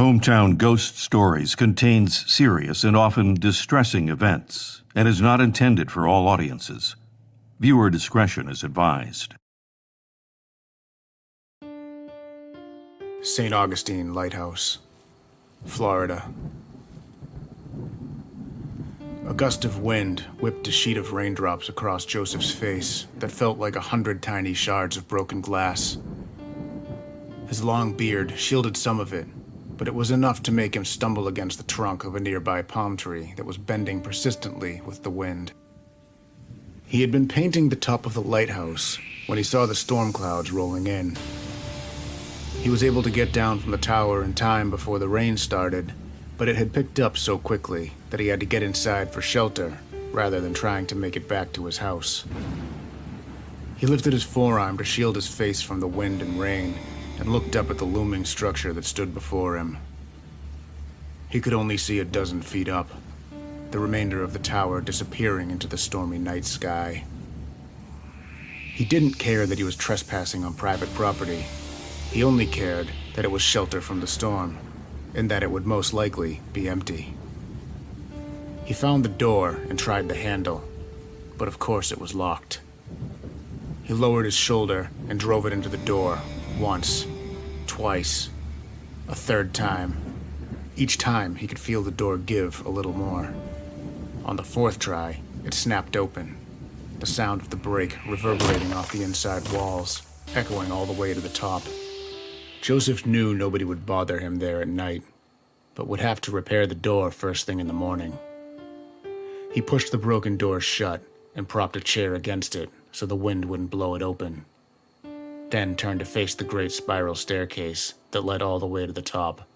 Hometown Ghost Stories contains serious and often distressing events and is not intended for all audiences. Viewer discretion is advised. St. Augustine Lighthouse, Florida. A gust of wind whipped a sheet of raindrops across Joseph's face that felt like 100 tiny shards of broken glass. His long beard shielded some of it, but it was enough to make him stumble against the trunk of a nearby palm tree that was bending persistently with the wind. He had been painting the top of the lighthouse when he saw the storm clouds rolling in. He was able to get down from the tower in time before the rain started, but it had picked up so quickly that he had to get inside for shelter rather than trying to make it back to his house. He lifted his forearm to shield his face from the wind and rain and looked up at the looming structure that stood before him. He could only see a dozen feet up, the remainder of the tower disappearing into the stormy night sky. He didn't care that he was trespassing on private property. He only cared that it was shelter from the storm, and that it would most likely be empty. He found the door and tried the handle, but of course it was locked. He lowered his shoulder and drove it into the door, once, twice, a third time. Each time he could feel the door give a little more. On the fourth try, it snapped open, the sound of the break reverberating off the inside walls, echoing all the way to the top. Joseph knew nobody would bother him there at night, but would have to repair the door first thing in the morning. He pushed the broken door shut and propped a chair against it so the wind wouldn't blow it open, then turned to face the great spiral staircase that led all the way to the top.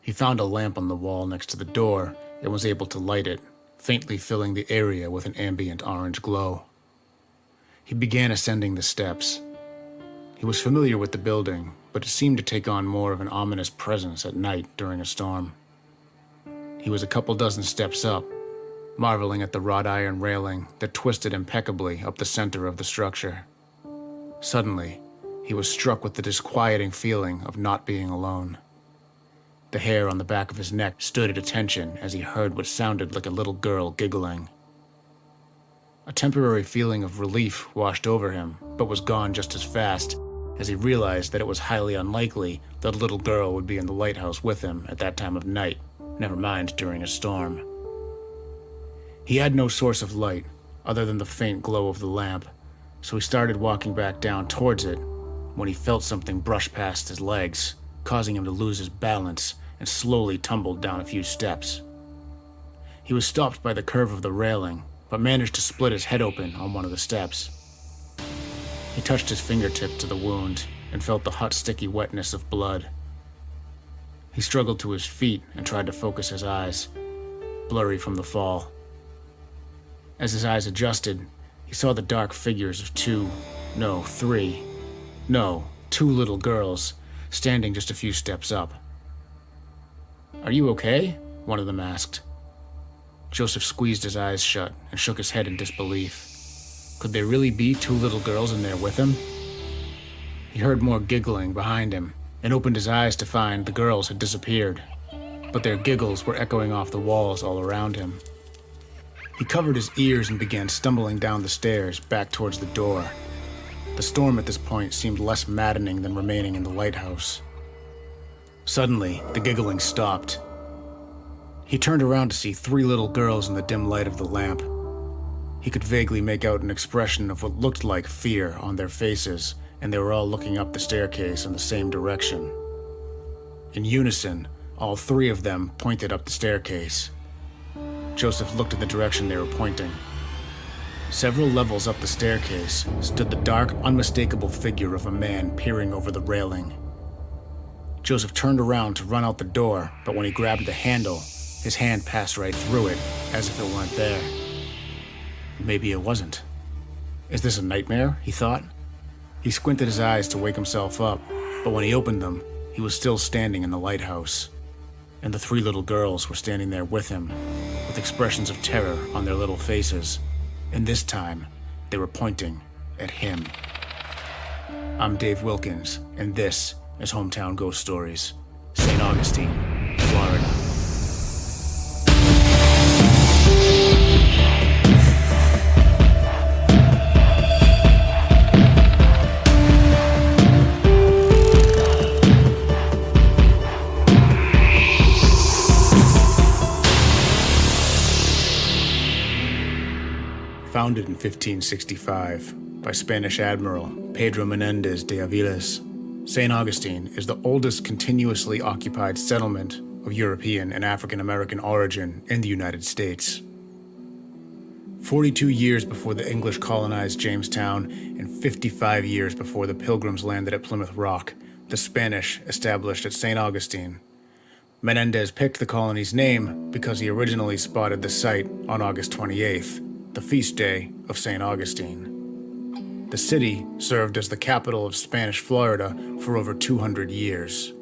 He found a lamp on the wall next to the door and was able to light it, faintly filling the area with an ambient orange glow. He began ascending the steps. He was familiar with the building, but it seemed to take on more of an ominous presence at night during a storm. He was a couple dozen steps up, marveling at the wrought iron railing that twisted impeccably up the center of the structure. Suddenly, he was struck with the disquieting feeling of not being alone. The hair on the back of his neck stood at attention as he heard what sounded like a little girl giggling. A temporary feeling of relief washed over him, but was gone just as fast as he realized that it was highly unlikely that a little girl would be in the lighthouse with him at that time of night, never mind during a storm. He had no source of light other than the faint glow of the lamp, so he started walking back down towards it when he felt something brush past his legs, causing him to lose his balance and slowly tumbled down a few steps. He was stopped by the curve of the railing, but managed to split his head open on one of the steps. He touched his fingertip to the wound and felt the hot, sticky wetness of blood. He struggled to his feet and tried to focus his eyes, blurry from the fall. As his eyes adjusted, he saw the dark figures of two little girls standing just a few steps up. "Are you okay?" one of them asked. Joseph squeezed his eyes shut and shook his head in disbelief. Could there really be two little girls in there with him? He heard more giggling behind him and opened his eyes to find the girls had disappeared, but their giggles were echoing off the walls all around him. He covered his ears and began stumbling down the stairs back towards the door. The storm at this point seemed less maddening than remaining in the lighthouse. Suddenly, the giggling stopped. He turned around to see three little girls in the dim light of the lamp. He could vaguely make out an expression of what looked like fear on their faces, and they were all looking up the staircase in the same direction. In unison, all three of them pointed up the staircase. Joseph looked in the direction they were pointing. Several levels up the staircase stood the dark, unmistakable figure of a man peering over the railing. Joseph turned around to run out the door, but when he grabbed the handle, his hand passed right through it, as if it weren't there. Maybe it wasn't. Is this a nightmare? He thought. He squinted his eyes to wake himself up, but when he opened them, he was still standing in the lighthouse. And the three little girls were standing there with him, with expressions of terror on their little faces. And this time, they were pointing at him. I'm Dave Wilkins, and this is Hometown Ghost Stories. St. St. Augustine, Florida. Founded in 1565 by Spanish Admiral Pedro Menendez de Aviles, St. Augustine is the oldest continuously occupied settlement of European and African American origin in the United States. 42 years before the English colonized Jamestown and 55 years before the Pilgrims landed at Plymouth Rock, the Spanish established at St. Augustine. Menendez picked the colony's name because he originally spotted the site on August 28th, the feast day of St. Augustine. The city served as the capital of Spanish Florida for over 200 years.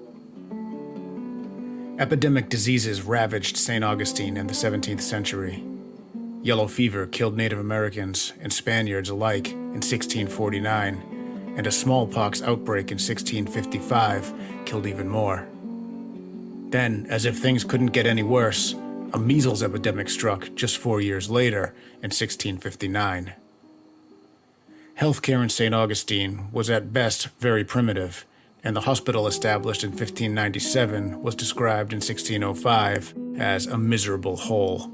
Epidemic diseases ravaged St. Augustine in the 17th century. Yellow fever killed Native Americans and Spaniards alike in 1649, and a smallpox outbreak in 1655 killed even more. Then, as if things couldn't get any worse, a measles epidemic struck just 4 years later in 1659. Healthcare in St. Augustine was at best very primitive, and the hospital established in 1597 was described in 1605 as a miserable hole.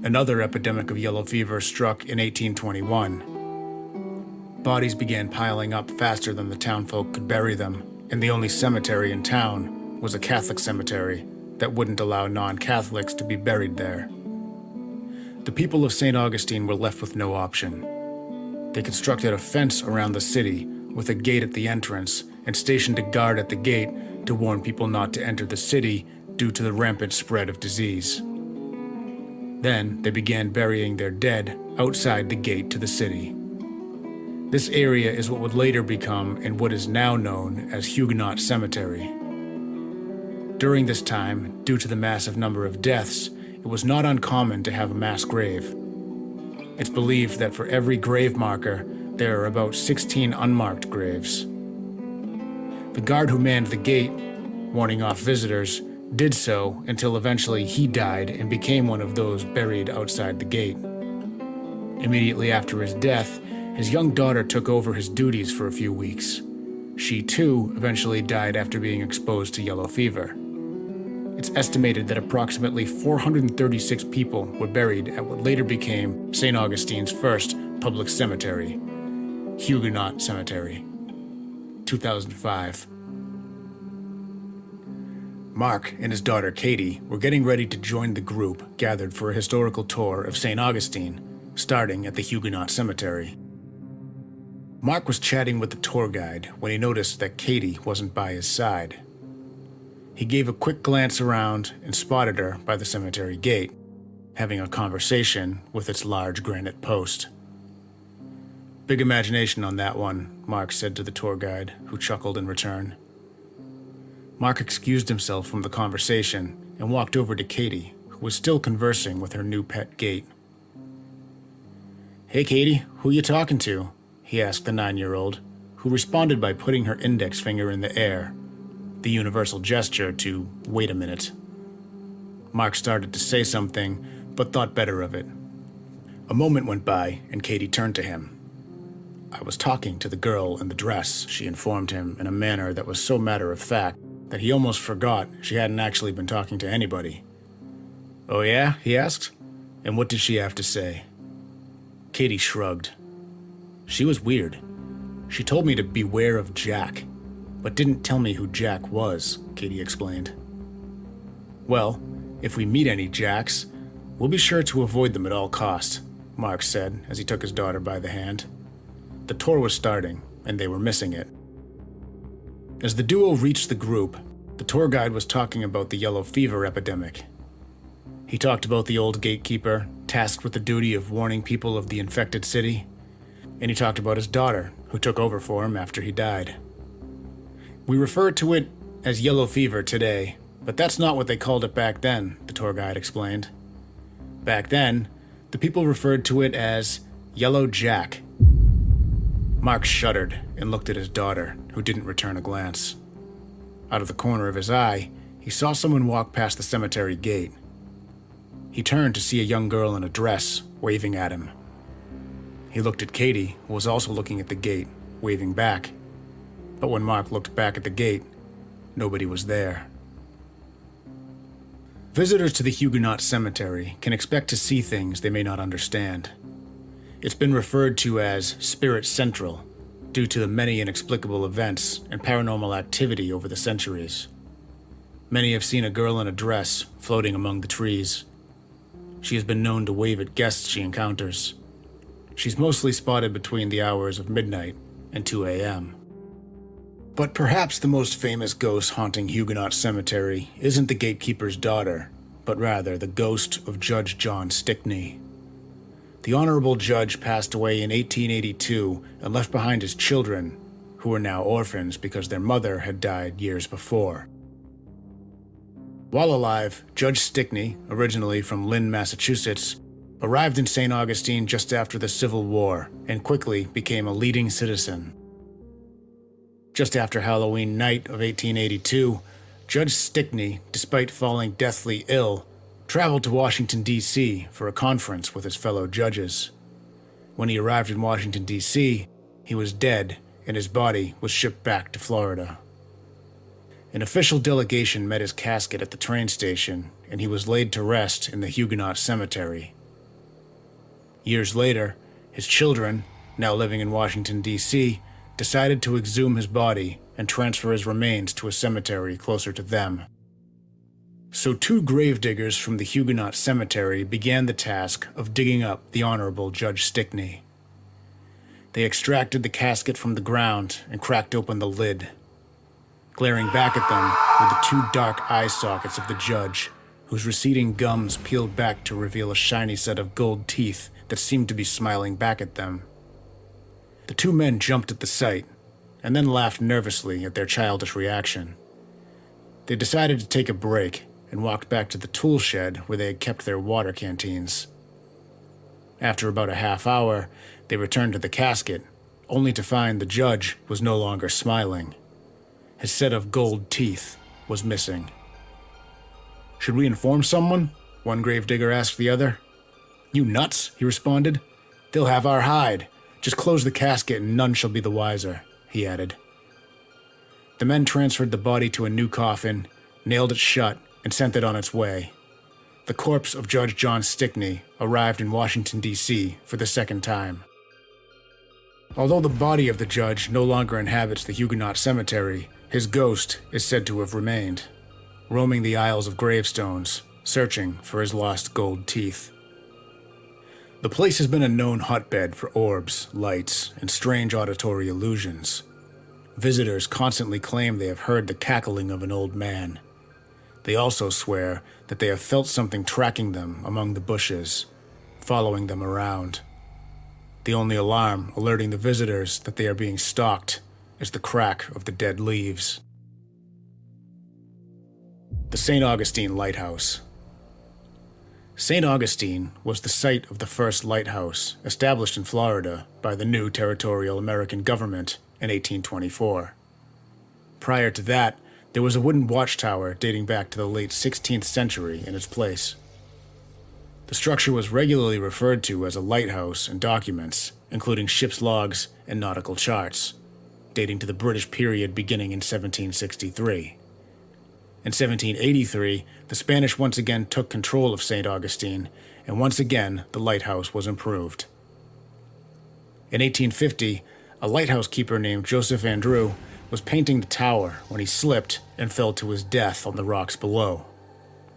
Another epidemic of yellow fever struck in 1821. Bodies began piling up faster than the townfolk could bury them, and the only cemetery in town was a Catholic cemetery that wouldn't allow non-Catholics to be buried there. The people of St. Augustine were left with no option. They constructed a fence around the city with a gate at the entrance and stationed a guard at the gate to warn people not to enter the city due to the rampant spread of disease. Then they began burying their dead outside the gate to the city. This area is what would later become and what is now known as Huguenot Cemetery. During this time, due to the massive number of deaths, it was not uncommon to have a mass grave. It's believed that for every grave marker, there are about 16 unmarked graves. The guard who manned the gate, warning off visitors, did so until eventually he died and became one of those buried outside the gate. Immediately after his death, his young daughter took over his duties for a few weeks. She too eventually died after being exposed to yellow fever. It's estimated that approximately 436 people were buried at what later became St. Augustine's first public cemetery, Huguenot Cemetery, 2005. Mark and his daughter Katie were getting ready to join the group gathered for a historical tour of St. Augustine, starting at the Huguenot Cemetery. Mark was chatting with the tour guide when he noticed that Katie wasn't by his side. He gave a quick glance around and spotted her by the cemetery gate, having a conversation with its large granite post. "Big imagination on that one," Mark said to the tour guide, who chuckled in return. Mark excused himself from the conversation and walked over to Katie, who was still conversing with her new pet gate. "Hey Katie, who you talking to?" he asked the 9-year-old, who responded by putting her index finger in the air, the universal gesture to wait a minute. Mark started to say something, but thought better of it. A moment went by, and Katie turned to him. "I was talking to the girl in the dress," she informed him in a manner that was so matter-of-fact that he almost forgot she hadn't actually been talking to anybody. "Oh yeah?" he asked. "And what did she have to say?" Katie shrugged. "She was weird. She told me to beware of Jack, but didn't tell me who Jack was," Katie explained. "Well, if we meet any Jacks, we'll be sure to avoid them at all costs," Mark said as he took his daughter by the hand. The tour was starting, and they were missing it. As the duo reached the group, the tour guide was talking about the yellow fever epidemic. He talked about the old gatekeeper, tasked with the duty of warning people of the infected city, and he talked about his daughter, who took over for him after he died. "We refer to it as yellow fever today, but that's not what they called it back then," the tour guide explained. "Back then, the people referred to it as Yellow Jack." Mark shuddered and looked at his daughter, who didn't return a glance. Out of the corner of his eye, he saw someone walk past the cemetery gate. He turned to see a young girl in a dress, waving at him. He looked at Katie, who was also looking at the gate, waving back. But when Mark looked back at the gate, nobody was there. Visitors to the Huguenot cemetery can expect to see things they may not understand. It's been referred to as Spirit Central, due to the many inexplicable events and paranormal activity over the centuries. Many have seen a girl in a dress floating among the trees. She has been known to wave at guests she encounters. She's mostly spotted between the hours of midnight and 2 a.m. But perhaps the most famous ghost haunting Huguenot Cemetery isn't the gatekeeper's daughter, but rather the ghost of Judge John Stickney. The Honorable Judge passed away in 1882 and left behind his children, who were now orphans because their mother had died years before. While alive, Judge Stickney, originally from Lynn, Massachusetts, arrived in St. Augustine just after the Civil War and quickly became a leading citizen. Just after Halloween night of 1882, Judge Stickney, despite falling deathly ill, traveled to Washington, D.C. for a conference with his fellow judges. When he arrived in Washington, D.C., he was dead and his body was shipped back to Florida. An official delegation met his casket at the train station, and he was laid to rest in the Huguenot Cemetery. Years later, his children, now living in Washington, D.C., decided to exhume his body and transfer his remains to a cemetery closer to them. So 2 gravediggers from the Huguenot Cemetery began the task of digging up the Honorable Judge Stickney. They extracted the casket from the ground and cracked open the lid. Glaring back at them were the 2 dark eye sockets of the judge, whose receding gums peeled back to reveal a shiny set of gold teeth that seemed to be smiling back at them. The 2 men jumped at the sight, and then laughed nervously at their childish reaction. They decided to take a break and walked back to the tool shed where they had kept their water canteens. After about a half hour, they returned to the casket, only to find the judge was no longer smiling. His set of gold teeth was missing. "Should we inform someone?" one gravedigger asked the other. "You nuts," he responded. "They'll have our hide. Just close the casket and none shall be the wiser," he added. The men transferred the body to a new coffin, nailed it shut, and sent it on its way. The corpse of Judge John Stickney arrived in Washington, D.C. for the second time. Although the body of the judge no longer inhabits the Huguenot Cemetery, his ghost is said to have remained, roaming the aisles of gravestones, searching for his lost gold teeth. The place has been a known hotbed for orbs, lights, and strange auditory illusions. Visitors constantly claim they have heard the cackling of an old man. They also swear that they have felt something tracking them among the bushes, following them around. The only alarm alerting the visitors that they are being stalked is the crack of the dead leaves. The St. Augustine Lighthouse. St. Augustine was the site of the first lighthouse established in Florida by the new territorial American government in 1824. Prior to that, there was a wooden watchtower dating back to the late 16th century in its place. The structure was regularly referred to as a lighthouse in documents, including ship's logs and nautical charts, dating to the British period beginning in 1763. In 1783, the Spanish once again took control of St. Augustine, and once again the lighthouse was improved. In 1850, a lighthouse keeper named Joseph Andrew was painting the tower when he slipped and fell to his death on the rocks below.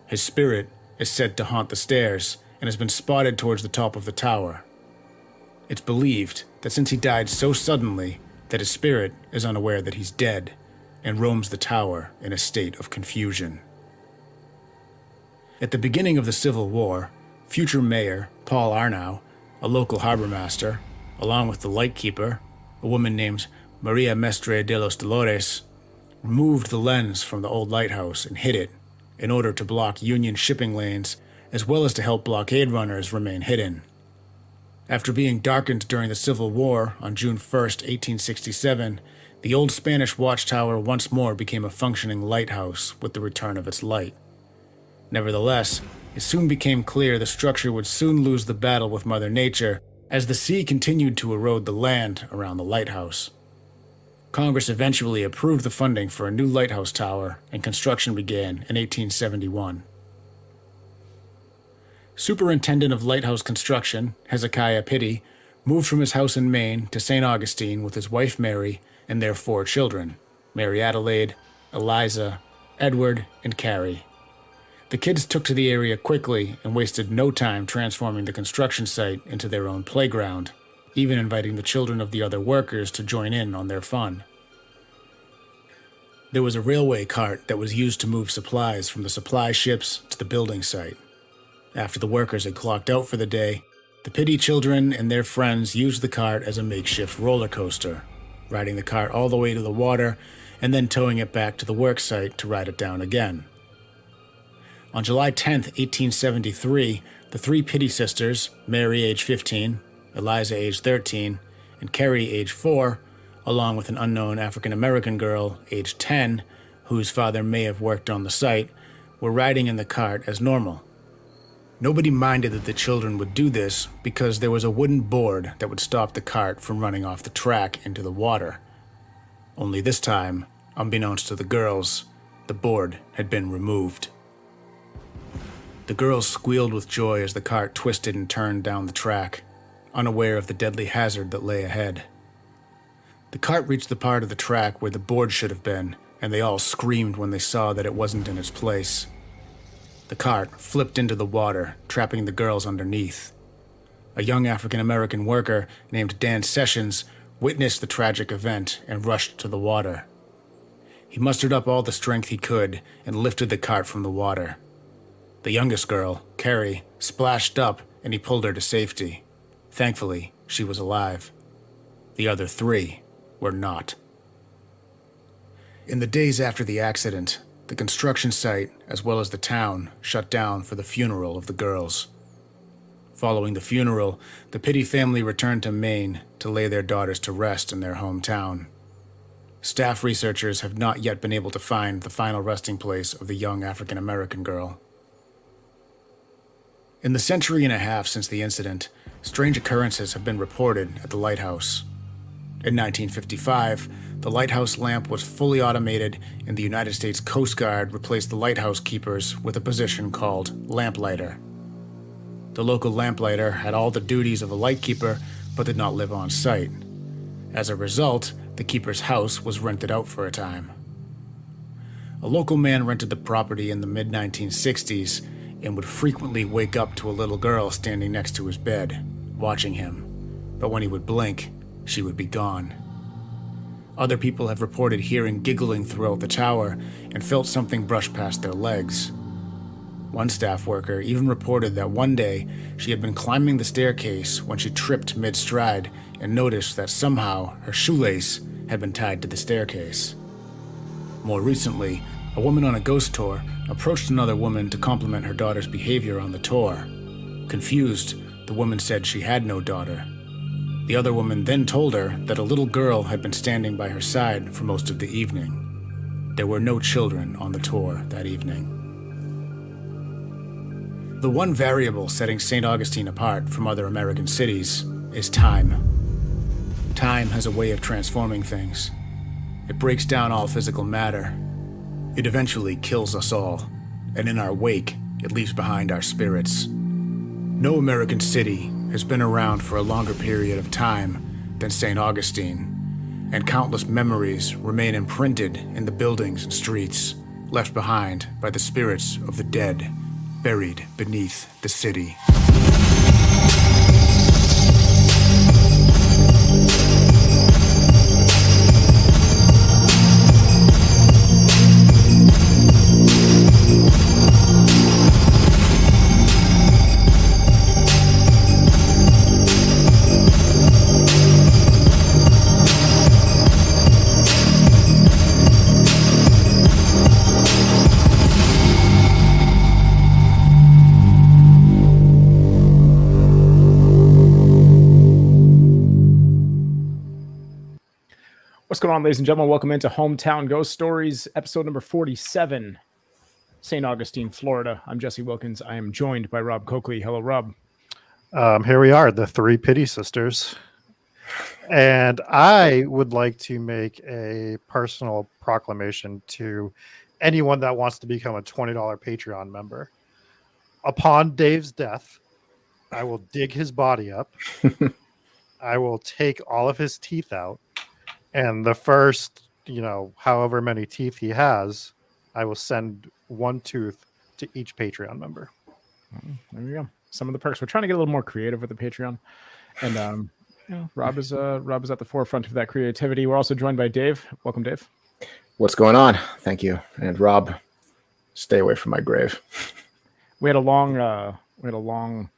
His spirit is said to haunt the stairs and has been spotted towards the top of the tower. It's believed that since he died so suddenly that his spirit is unaware that he's dead and roams the tower in a state of confusion. At the beginning of the Civil War, future Mayor Paul Arnau, a local harbor master, along with the lightkeeper, a woman named Maria Mestre de los Dolores, removed the lens from the old lighthouse and hid it in order to block Union shipping lanes as well as to help blockade runners remain hidden. After being darkened during the Civil War on June 1, 1867, The old Spanish watchtower once more became a functioning lighthouse with the return of its light. Nevertheless, it soon became clear the structure would soon lose the battle with Mother Nature as the sea continued to erode the land around the lighthouse. Congress eventually approved the funding for a new lighthouse tower, and construction began in 1871. Superintendent of lighthouse construction, Hezekiah Pitty, moved from his house in Maine to St. Augustine with his wife Mary and their 4 children, Mary Adelaide, Eliza, Edward, and Carrie. The kids took to the area quickly and wasted no time transforming the construction site into their own playground, even inviting the children of the other workers to join in on their fun. There was a railway cart that was used to move supplies from the supply ships to the building site. After the workers had clocked out for the day, the Pitty children and their friends used the cart as a makeshift roller coaster, riding the cart all the way to the water and then towing it back to the work site to ride it down again. On July 10, 1873, the 3 Pitty sisters, Mary age 15, Eliza age 13, and Carrie age 4, along with an unknown African-American girl age 10, whose father may have worked on the site, were riding in the cart as normal. Nobody minded that the children would do this because there was a wooden board that would stop the cart from running off the track into the water. Only this time, unbeknownst to the girls, the board had been removed. The girls squealed with joy as the cart twisted and turned down the track, unaware of the deadly hazard that lay ahead. The cart reached the part of the track where the board should have been, and they all screamed when they saw that it wasn't in its place. The cart flipped into the water, trapping the girls underneath. A young African-American worker named Dan Sessions witnessed the tragic event and rushed to the water. He mustered up all the strength he could and lifted the cart from the water. The youngest girl, Carrie, splashed up and he pulled her to safety. Thankfully, she was alive. The other 3 were not. In the days after the accident, the construction site, as well as the town, shut down for the funeral of the girls. Following the funeral, the Pitty family returned to Maine to lay their daughters to rest in their hometown. Staff researchers have not yet been able to find the final resting place of the young African-American girl. In the century and a half since the incident, strange occurrences have been reported at the lighthouse. In 1955, the lighthouse lamp was fully automated and the United States Coast Guard replaced the lighthouse keepers with a position called lamplighter. The local lamplighter had all the duties of a lightkeeper but did not live on site. As a result, the keeper's house was rented out for a time. A local man rented the property in the mid-1960s and would frequently wake up to a little girl standing next to his bed, watching him. But when he would blink, she would be gone. Other people have reported hearing giggling throughout the tower and felt something brush past their legs. One staff worker even reported that one day she had been climbing the staircase when she tripped mid-stride and noticed that somehow her shoelace had been tied to the staircase. More recently, a woman on a ghost tour approached another woman to compliment her daughter's behavior on the tour. Confused, the woman said she had no daughter. The other woman then told her that a little girl had been standing by her side for most of the evening. There were no children on the tour that evening. The one variable setting St. Augustine apart from other American cities is time. Time has a way of transforming things. It breaks down all physical matter. It eventually kills us all, and in our wake, it leaves behind our spirits. No American city has been around for a longer period of time than St. Augustine, and countless memories remain imprinted in the buildings and streets, left behind by the spirits of the dead, buried beneath the city. What's going on, ladies and gentlemen? Welcome into Hometown Ghost Stories, episode number 47, St. Augustine, Florida. I'm Jesse Wilkins. I am joined by Rob Coakley. Hello, Rob. Here we are, the three Pity Sisters. And I would like to make a personal proclamation to anyone that wants to become a $20 Patreon member. Upon Dave's death, I will dig his body up. I will take all of his teeth out. And the first, however many teeth he has, I will send one tooth to each Patreon member. There we go. Some of the perks. We're trying to get a little more creative with the Patreon. And Rob is at the forefront of that creativity. We're also joined by Dave. Welcome, Dave. What's going on? Thank you. And Rob, stay away from my grave. We had a long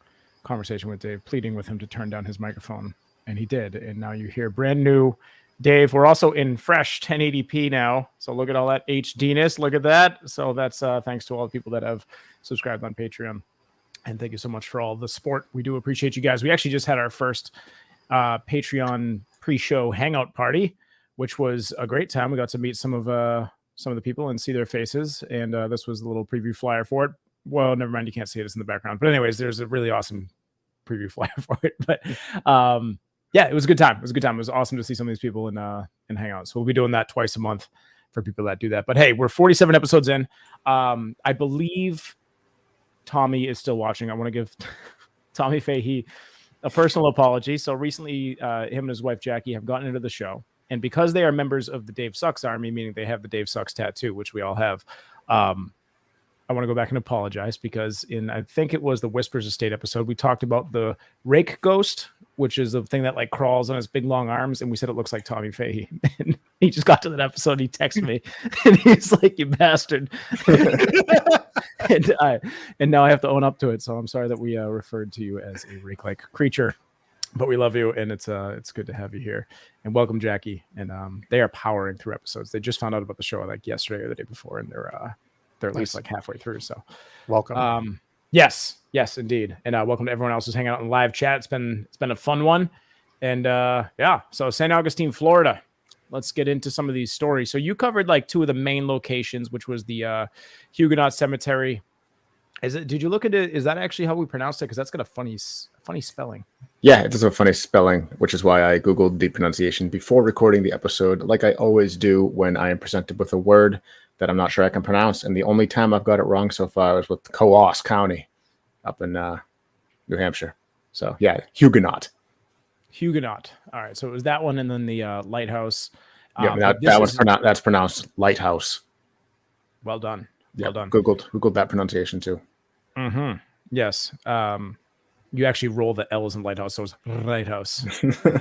conversation with Dave, pleading with him to turn down his microphone, and he did. And now you hear brand new Dave. We're also in fresh 1080p now, so look at all that HDness. Look at that. So that's thanks to all the people that have subscribed on Patreon, and thank you so much for all the support. We do appreciate you guys. We actually just had our first Patreon pre-show hangout party, which was a great time. We got to meet some of the people and see their faces, and this was a little preview flyer for it. Well, never mind, you can't see it. It's in the background. But anyways, there's a really awesome preview flyer for it. But yeah, it was a good time. It was awesome to see some of these people and hang out. So we'll be doing that twice a month for people that do that. But hey, we're 47 episodes in. I believe Tommy is still watching. I want to give Tommy Fahey a personal apology. So recently, him and his wife Jackie have gotten into the show, and because they are members of the Dave Sucks Army, meaning they have the Dave Sucks tattoo, which we all have, I want to go back and apologize because I think it was the Whispers Estate episode, we talked about the rake ghost, which is the thing that like crawls on his big long arms, and we said it looks like Tommy Fahey. And he just got to that episode, he texted me, and he's like, "You bastard!" and now I have to own up to it. So I'm sorry that we referred to you as a rake-like creature, but we love you, and it's good to have you here. And welcome, Jackie. And they are powering through episodes. They just found out about the show like yesterday or the day before, and they're at least like halfway through. So welcome. Yes, indeed. And welcome to everyone else who's hanging out in live chat. It's been a fun one. And so St. Augustine, Florida. Let's get into some of these stories. So you covered like two of the main locations, which was the Huguenot Cemetery. Did you look at it? Is that actually how we pronounced it? Because that's got a funny spelling. Yeah, it does have a funny spelling, which is why I Googled the pronunciation before recording the episode, like I always do when I am presented with a word that I'm not sure I can pronounce. And the only time I've got it wrong so far was with Coakley County up in New Hampshire. So yeah, Huguenot. All right. So it was that one, and then the Lighthouse. Yeah, that's pronounced Lighthouse. Well done. Well done. Googled that pronunciation too. Mm-hmm. Yes. You actually roll the L's in Lighthouse, so it's Lighthouse.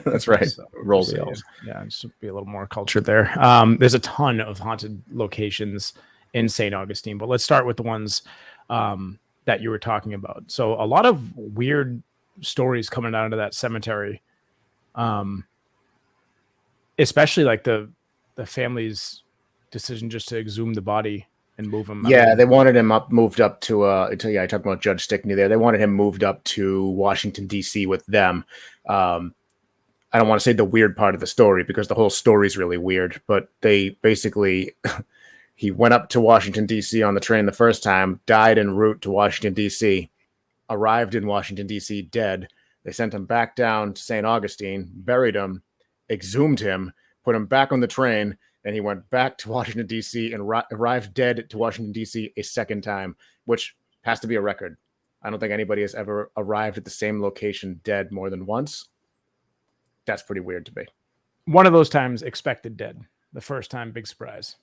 That's right. So, roll the L's. Yeah, just to be a little more cultured there. There's a ton of haunted locations in St. Augustine, but let's start with the ones that you were talking about. So a lot of weird stories coming out of that cemetery, especially like the family's decision just to exhume the body and move him. Yeah, they wanted him moved up to I talked about Judge Stickney there. They wanted him moved up to Washington, D.C. with them. I don't want to say the weird part of the story because the whole story is really weird, but they basically, he went up to Washington, D.C. on the train the first time, died en route to Washington, D.C., arrived in Washington, D.C. dead. They sent him back down to St. Augustine, buried him, exhumed him, put him back on the train, and he went back to Washington, D.C. and arrived dead to Washington, D.C. a second time, which has to be a record. I don't think anybody has ever arrived at the same location dead more than once. That's pretty weird to me. One of those times expected dead. The first time, big surprise.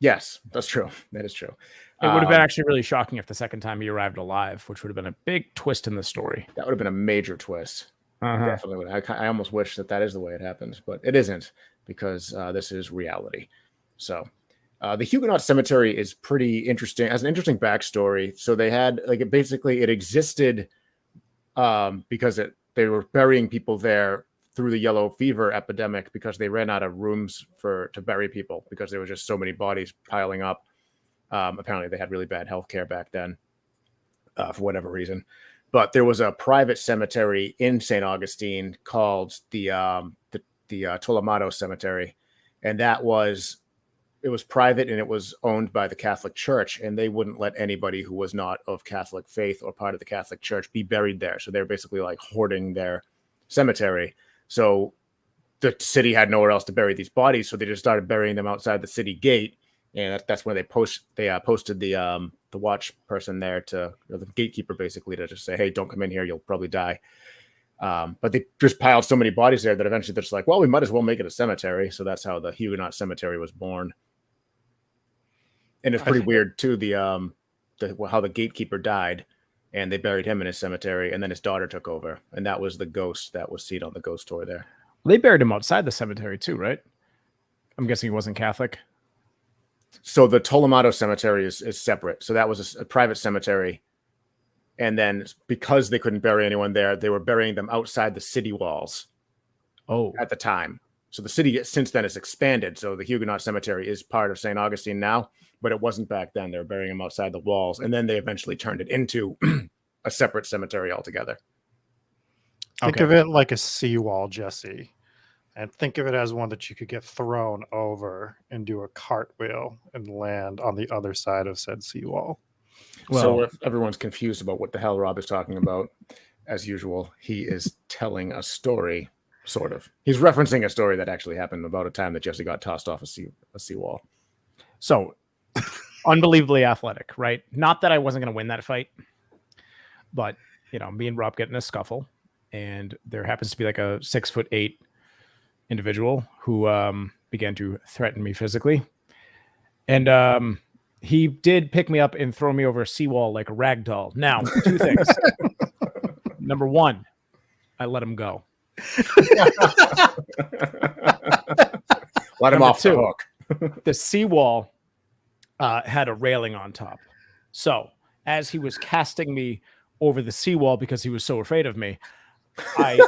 Yes, that's true. That is true. It would have been actually really shocking if the second time he arrived alive, which would have been a big twist in the story. That would have been a major twist. Definitely would. I almost wish that is the way it happens, but it isn't because this is reality. So the Huguenot Cemetery is pretty interesting. Has an interesting backstory. So they had it existed because they were burying people there through the yellow fever epidemic because they ran out of rooms to bury people because there were just so many bodies piling up. Apparently they had really bad healthcare back then for whatever reason. But there was a private cemetery in St. Augustine called the Tolamato Cemetery, and it was private and it was owned by the Catholic Church, and they wouldn't let anybody who was not of Catholic faith or part of the Catholic Church be buried there. So they're basically like hoarding their cemetery. So the city had nowhere else to bury these bodies, so they just started burying them outside the city gate, and that's when they posted the watch person there the gatekeeper basically to just say, hey, don't come in here, you'll probably die. But they just piled so many bodies there that eventually they're just like, well, we might as well make it a cemetery. So that's how the Huguenot cemetery was born. And it's pretty weird too, how the gatekeeper died, and they buried him in his cemetery, and then his daughter took over, and that was the ghost that was seen on the ghost tour there. They buried him outside the cemetery too, right? I'm guessing he wasn't Catholic. So the Tolamato cemetery is separate. So that was a private cemetery. And then because they couldn't bury anyone there, they were burying them outside the city walls. Oh, at the time. So the city since then has expanded. So the Huguenot cemetery is part of St. Augustine now, but it wasn't back then. They were burying them outside the walls. And then they eventually turned it into a separate cemetery altogether. Think of it like a seawall, Jesse. And think of it as one that you could get thrown over and do a cartwheel and land on the other side of said seawall. well, So if everyone's confused about what the hell Rob is talking about, as usual, he is telling a story, sort of. He's referencing a story that actually happened about a time that Jesse got tossed off a seawall. so unbelievably athletic, right? Not that I wasn't going to win that fight, but me and Rob get in a scuffle, and there happens to be like a 6'8" individual who began to threaten me physically, and he did pick me up and throw me over a seawall like a rag doll. Now, two things. Number one, I let him go. Let him Number off the two, hook. The seawall had a railing on top. So as he was casting me over the seawall because he was so afraid of me, I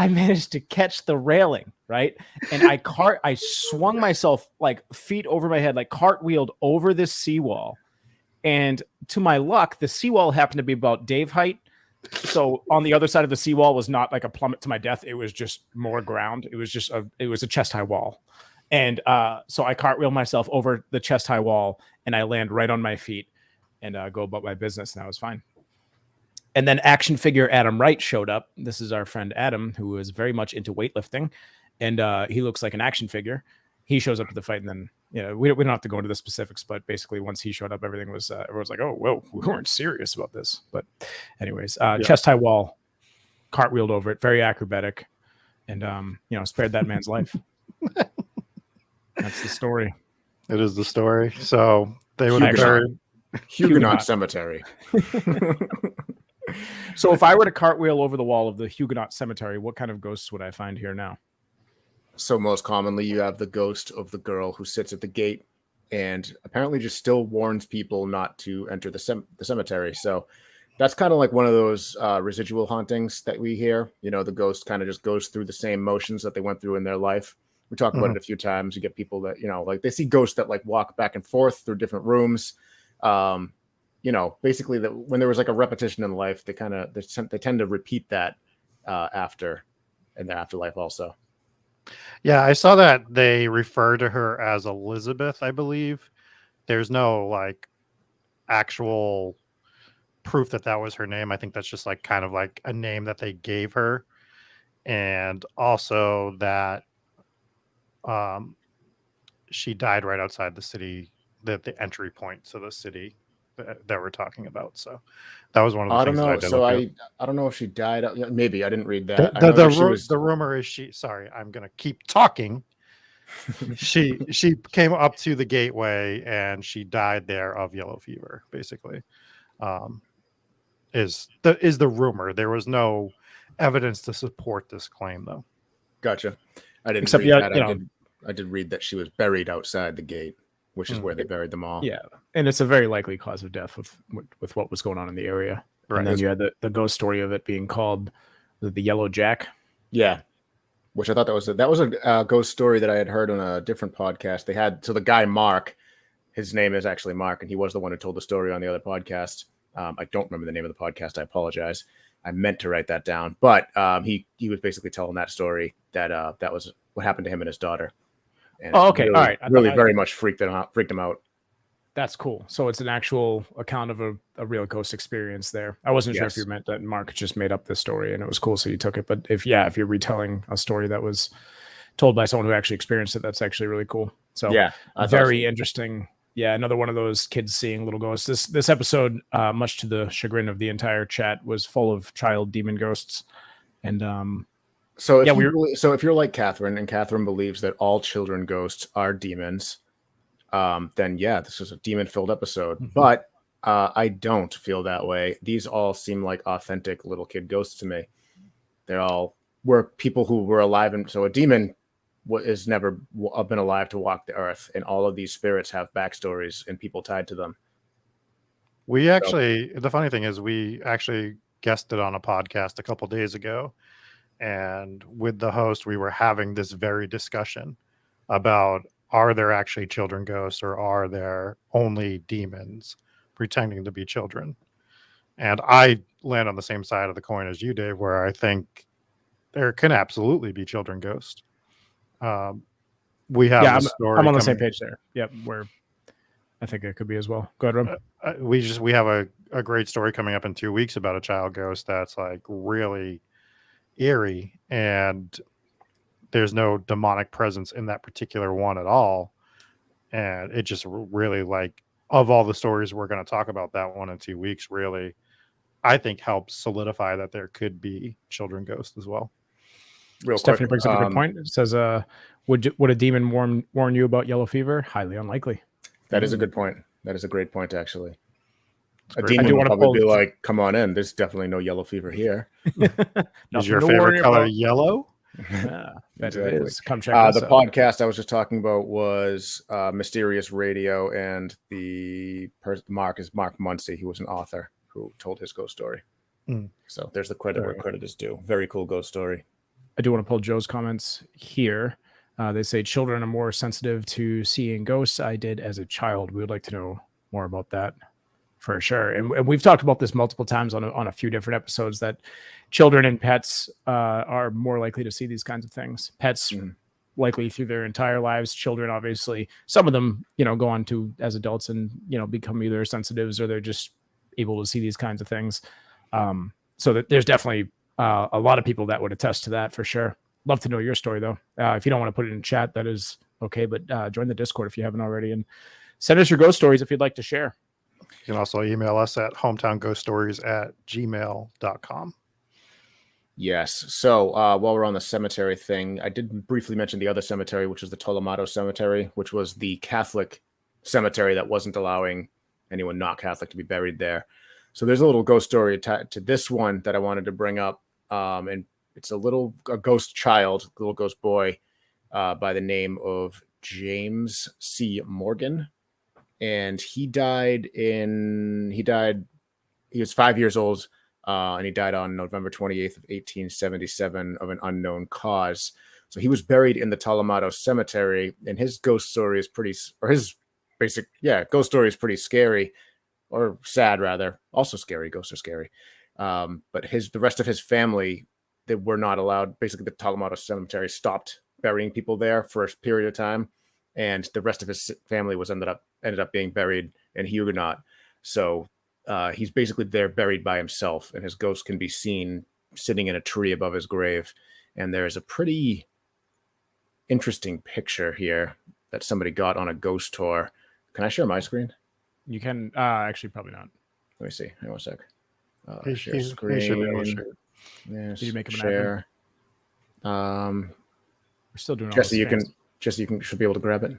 managed to catch the railing, right? And I swung myself like feet over my head, like cartwheeled over this seawall. And to my luck, the seawall happened to be about Dave height. So on the other side of the seawall was not like a plummet to my death. It was just more ground. It was a chest high wall. And so I cartwheel myself over the chest high wall, and I land right on my feet and go about my business. And I was fine. And then action figure Adam Wright showed up. This is our friend Adam, who is very much into weightlifting, and he looks like an action figure. He shows up to the fight, and then we don't have to go into the specifics, but basically once he showed up, everything was everyone's like, oh, whoa, we weren't serious about this. But anyways, chest high wall, cartwheeled over it, very acrobatic, and spared that man's life. That's the story. It is the story. So they would have buried Huguenot cemetery. So if I were to cartwheel over the wall of the Huguenot cemetery, what kind of ghosts would I find here now? So most commonly you have the ghost of the girl who sits at the gate and apparently just still warns people not to enter the cemetery. So that's kind of like one of those residual hauntings that we hear. The ghost kind of just goes through the same motions that they went through in their life. We talked about it a few times. You get people that, like they see ghosts that like walk back and forth through different rooms. Basically that when there was like a repetition in life, they tend to repeat that after in the afterlife also. Yeah, I saw that they refer to her as Elizabeth, I believe. There's no like actual proof that was her name. I think that's just like kind of like a name that they gave her. And also that she died right outside the city, the entry point to the city that we're talking about. So that was one of the things that I did. So I don't know if she died. Maybe I didn't read that. The rumor is sorry, I'm going to keep talking. she came up to the gateway and she died there of yellow fever, basically. Is the rumor. There was no evidence to support this claim though. Gotcha. I didn't Except read that. I did read that she was buried outside the gate, which is where they buried them all. Yeah, and it's a very likely cause of death with what was going on in the area. Right. And then you had the ghost story of it being called the Yellow Jack. Yeah, which I thought that was a ghost story that I had heard on a different podcast. They had the guy Mark, his name is actually Mark, and he was the one who told the story on the other podcast. I don't remember the name of the podcast. I apologize. I meant to write that down, but he was basically telling that story that that was what happened to him and his daughter. And Oh, okay. really, All right. really very much freaked him out. That's cool. So it's an actual account of a real ghost experience there. I wasn't sure if Yes. you meant that Mark just made up this story and it was cool, so you took it. But if you're retelling a story that was told by someone who actually experienced it, that's actually really cool. So Yeah, I thought very so. interesting. Yeah, another one of those kids seeing little ghosts. This episode, much to the chagrin of the entire chat, was full of child demon ghosts. And So if Yeah, so if you're like Catherine, and Catherine believes that all children ghosts are demons, then yeah, this is a demon-filled episode. Mhm. But I don't feel that way. These all seem like authentic little kid ghosts to me. They all were people who were alive, and so a demon is never been alive to walk the earth, and all of these spirits have backstories and people tied to them. We actually, the funny thing is, we actually guested on a podcast a couple days ago, and with the host, we were having this very discussion about, are there actually children ghosts, or are there only demons pretending to be children? And I land on the same side of the coin as you, Dave, where I think there can absolutely be children ghosts. We have a story. I'm on the same page there. Yep, where I think it could be as well. Go ahead, Rob. We have a great story coming up in 2 weeks about a child ghost that's like really eerie, and there's no demonic presence in that particular one at all. And it just really, like, of all the stories we're going to talk about, that one in 2 weeks really, I think, helps solidify that there could be children ghosts as well. Real Stephanie quick, brings up a good point. It says, would a demon warn you about yellow fever? Highly unlikely. that is a good point. That is a great point, actually. A great. I demon do would wanna probably be pull- like, "Come on in. There's definitely no yellow fever here." Is Nothing your to favorite worry color about. yellow? Yeah, that Exactly. it is. Come check us The out. podcast I was just talking about was Mysterious Radio, and the Mark Muncy, who was an author who told his ghost story. Mm. So there's the credit where credit is due. Very cool ghost story. I do want to pull Joe's comments here. They say children are more sensitive to seeing ghosts. I did as a child. We would like to know more about that for sure. And we've talked about this multiple times on a few different episodes, that children and pets are more likely to see these kinds of things. Pets likely through their entire lives. Children, obviously, some of them, go on to as adults and, become either sensitives or they're just able to see these kinds of things. So that there's definitely a lot of people that would attest to that for sure. Love to know your story though. If you don't want to put it in chat, that is okay, but join the Discord if you haven't already, and send us your ghost stories if you'd like to share. You can also email us at hometownghoststories@gmail.com. Yes. So while we're on the cemetery thing, I did briefly mention the other cemetery, which is the Tolomato Cemetery, which was the Catholic cemetery that wasn't allowing anyone not Catholic to be buried there. So there's a little ghost story attached to this one that I wanted to bring up. And it's a ghost child, little ghost boy by the name of James C. Morgan. And he was 5 years old, and he died on November 28th of 1877 of an unknown cause. So he was buried in the Tolomato Cemetery, and his ghost story is ghost story is pretty scary, or sad rather. Also scary. Ghosts are scary. But the rest of his family, they were not allowed. Basically, the Tolomato Cemetery stopped burying people there for a period of time, and the rest of his family was ended up being buried in Huguenot. So he's basically there buried by himself, and his ghost can be seen sitting in a tree above his grave. And there's a pretty interesting picture here that somebody got on a ghost tour. Can I share my screen? You can actually probably not. Let me see. Hang on a sec. Share He should be able to screen. share. Yes, Did you make him an share. We're still doing all Jesse, this you should be able to grab it.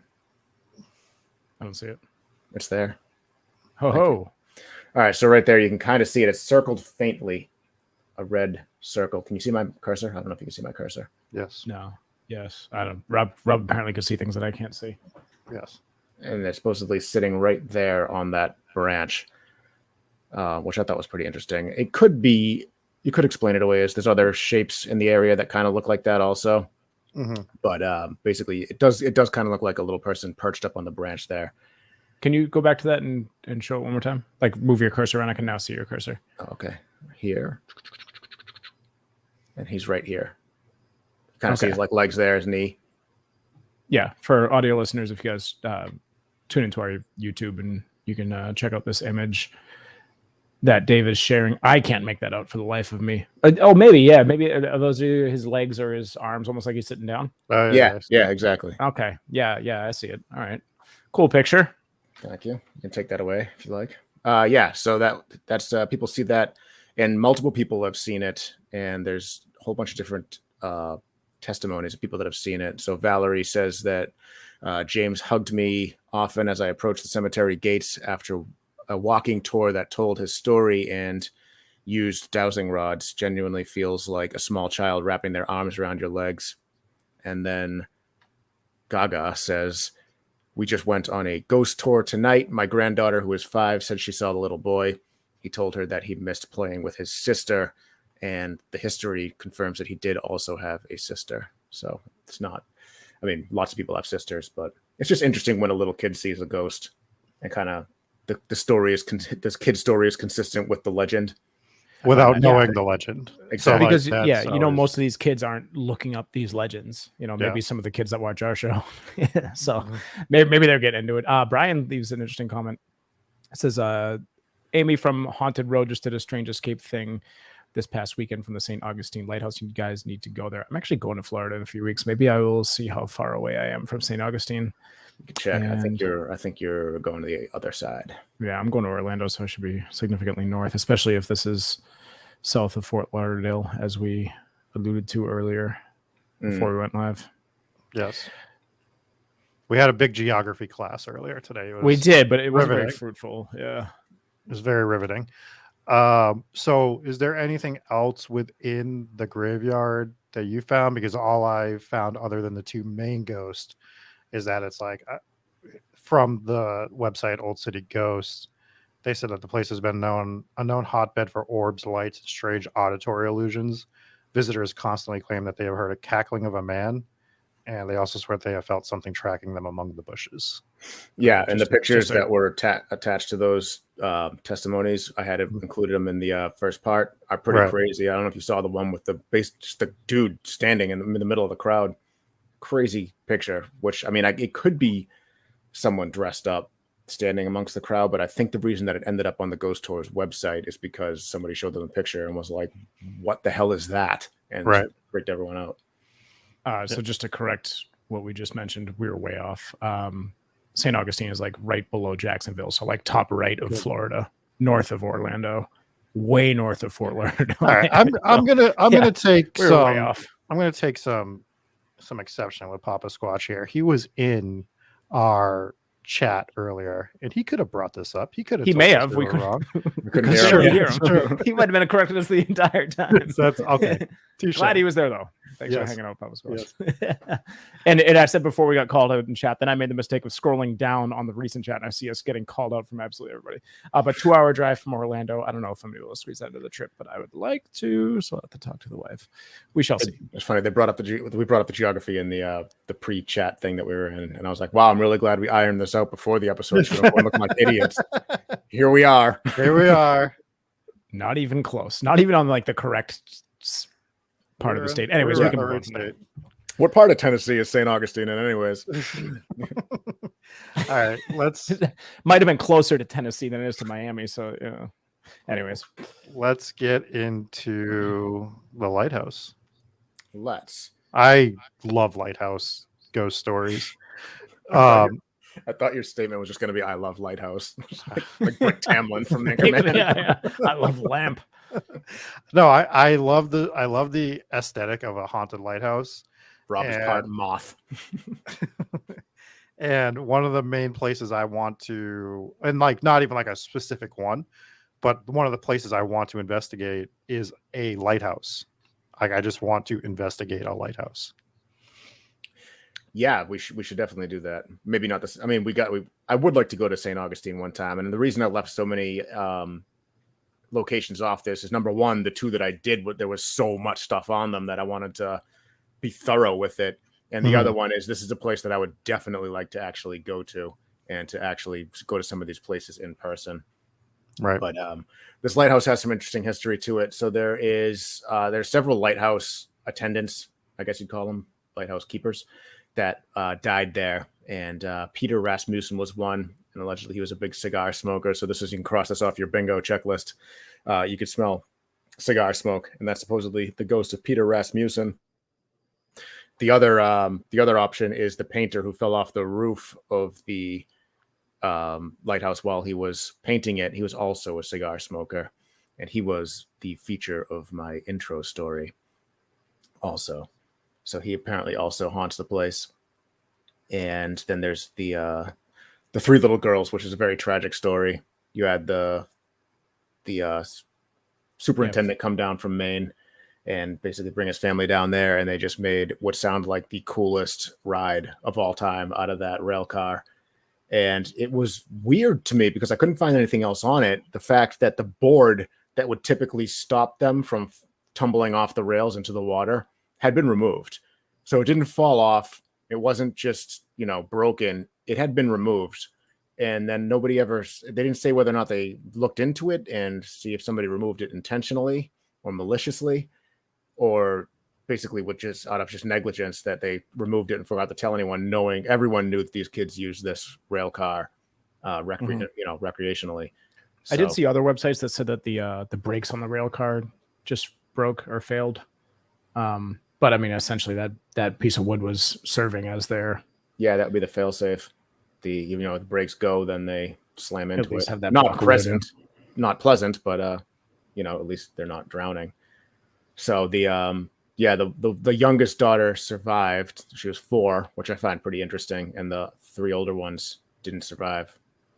I don't see it. It's there. Ho ho. All right, so right there, you can kind of see it. It's circled faintly, a red circle. Can you see my cursor? I don't know if you can see my cursor. Yes. No. Yes. I don't. Rob apparently could see things that I can't see. Yes. And they're supposedly sitting right there on that branch, which I thought was pretty interesting. It could be, you could explain it away as there's other shapes in the area that kind of look like that also. Mm-hmm. But basically, it does kind of look like a little person perched up on the branch there. Can you go back to that and show it one more time? Like move your cursor around. I can now see your cursor. Okay, here. and he's right here. Kind of Okay. sees like legs there, his knee. Yeah, for audio listeners, if you guys tune into our YouTube and you can check out this image that Dave is sharing. I can't make that out for the life of me. Maybe are those either his legs or his arms, almost like he's sitting down. Yeah, exactly. Okay, yeah, I see it. All right, cool picture. Thank you. You can take that away if you like. So that's people see that, and multiple people have seen it, and there's a whole bunch of different testimonies of people that have seen it. So Valerie says that James hugged me often as I approached the cemetery gates after a walking tour that told his story and used dowsing rods. Genuinely feels like a small child wrapping their arms around your legs. And then Gaga says, we just went on a ghost tour tonight. My granddaughter, who is 5, said she saw the little boy. He told her that he missed playing with his sister, and the history confirms that he did also have a sister. So it's not, I mean, lots of people have sisters, but it's just interesting when a little kid sees a ghost and kind of the story is, this kid's story is consistent with the legend. Without knowing the legend. Exactly. Because most of these kids aren't looking up these legends. Maybe some of the kids that watch our show. So maybe they're getting into it. Brian leaves an interesting comment. It says, Amy from Haunted Road just did a strange escape thing this past weekend from the St. Augustine Lighthouse. You guys need to go there. I'm actually going to Florida in a few weeks. Maybe I will see how far away I am from St. Augustine. You can check. I think you're going to the other side. Yeah, I'm going to Orlando, so I should be significantly north, especially if this is south of Fort Lauderdale, as we alluded to earlier before we went live. Yes. We had a big geography class earlier today. We did, but it was riveting. very fruitful. Yeah. It was very riveting. So is there anything else within the graveyard that you found? Because all I found other than the 2 main ghosts is that it's like from the website Old City Ghosts, they said that the place has been a known hotbed for orbs, lights, and strange auditory illusions. Visitors constantly claim that they have heard a cackling of a man, and they also swear they have felt something tracking them among the bushes. Yeah, and the pictures that were attached to those testimonies, I had included them in the first part, are pretty crazy. I don't know if you saw the one with just the dude standing in the middle of the crowd. Crazy picture, which, I mean, it could be someone dressed up standing amongst the crowd, but I think the reason that it ended up on the Ghost Tours website is because somebody showed them a picture and was like, what the hell is that? And freaked everyone out. So just to correct what we just mentioned, we were way off. St. Augustine is like right below Jacksonville, so like top right of Florida, north of Orlando, way north of Fort Lauderdale. All right, I'm gonna take some exception with Papa Squatch here. He was in our chat earlier, and he could have brought this up. He could have. He may have. We wrong. couldn't hear him. He might have been correcting us the entire time. That's okay. Glad he was there though. Thanks for hanging out with Papa Squatch. Yes. and I said before we got called out in chat, then I made the mistake of scrolling down on the recent chat, and I see us getting called out from absolutely everybody. But 2-hour drive from Orlando. I don't know if I'm able to squeeze that into the trip, but I would like to. So I'll have to talk to the wife. We shall see. It's funny. We brought up the geography in the pre-chat thing that we were in, and I was like, wow, I'm really glad we ironed this out before the episode. So we're looking like idiots. Here we are. Not even close. Not even on like the correct part of the state. Anyways, we can move on. What part of Tennessee is St. Augustine in anyways? All right, might have been closer to Tennessee than it is to Miami. So anyways, let's get into the Lighthouse. I love Lighthouse ghost stories. I thought your statement was just going to be "I love Lighthouse," like Brick Tamlin from Anchorman. Yeah. I love Lamp. No, I love the aesthetic of a haunted lighthouse. Rob is part moth. And one of the main places I want to, and like not even like a specific one, but one of the places I want to investigate is a lighthouse. Like I just want to investigate a lighthouse. Yeah, we should definitely do that. Maybe not this. I mean, I would like to go to St. Augustine one time, and the reason I left so many locations off this is, number one, the 2 that I did, there was so much stuff on them that I wanted to be thorough with it. And the other one is, this is a place that I would definitely like to actually go to, and to actually go to some of these places in person. Right. But this lighthouse has some interesting history to it. So there's several lighthouse attendants, I guess you'd call them, lighthouse keepers, that died there. And Peter Rasmussen was one, and allegedly he was a big cigar smoker. So you can cross this off your bingo checklist. You could smell cigar smoke, and that's supposedly the ghost of Peter Rasmussen. The other option is the painter who fell off the roof of the lighthouse while he was painting it. He was also a cigar smoker, and he was the feature of my intro story also. So he apparently also haunts the place. And then there's the three little girls, which is a very tragic story. You had the superintendent come down from Maine and basically bring his family down there, and they just made what sounded like the coolest ride of all time out of that rail car. And it was weird to me because I couldn't find anything else on it. The fact that the board that would typically stop them from tumbling off the rails into the water had been removed. So it didn't fall off. It wasn't just, broken. It had been removed. And then they didn't say whether or not they looked into it and see if somebody removed it intentionally or maliciously, or basically with just out of just negligence that they removed it and forgot to tell anyone, knowing everyone knew that these kids used this rail car recreationally. So, I did see other websites that said that the brakes on the rail car just broke or failed. But I mean, essentially that piece of wood was serving as their... Yeah, that would be the failsafe. The brakes go, then they slam into it. Have that not pleasant, but at least they're not drowning. So the youngest daughter survived. She was 4, which I find pretty interesting, and the 3 older ones didn't survive.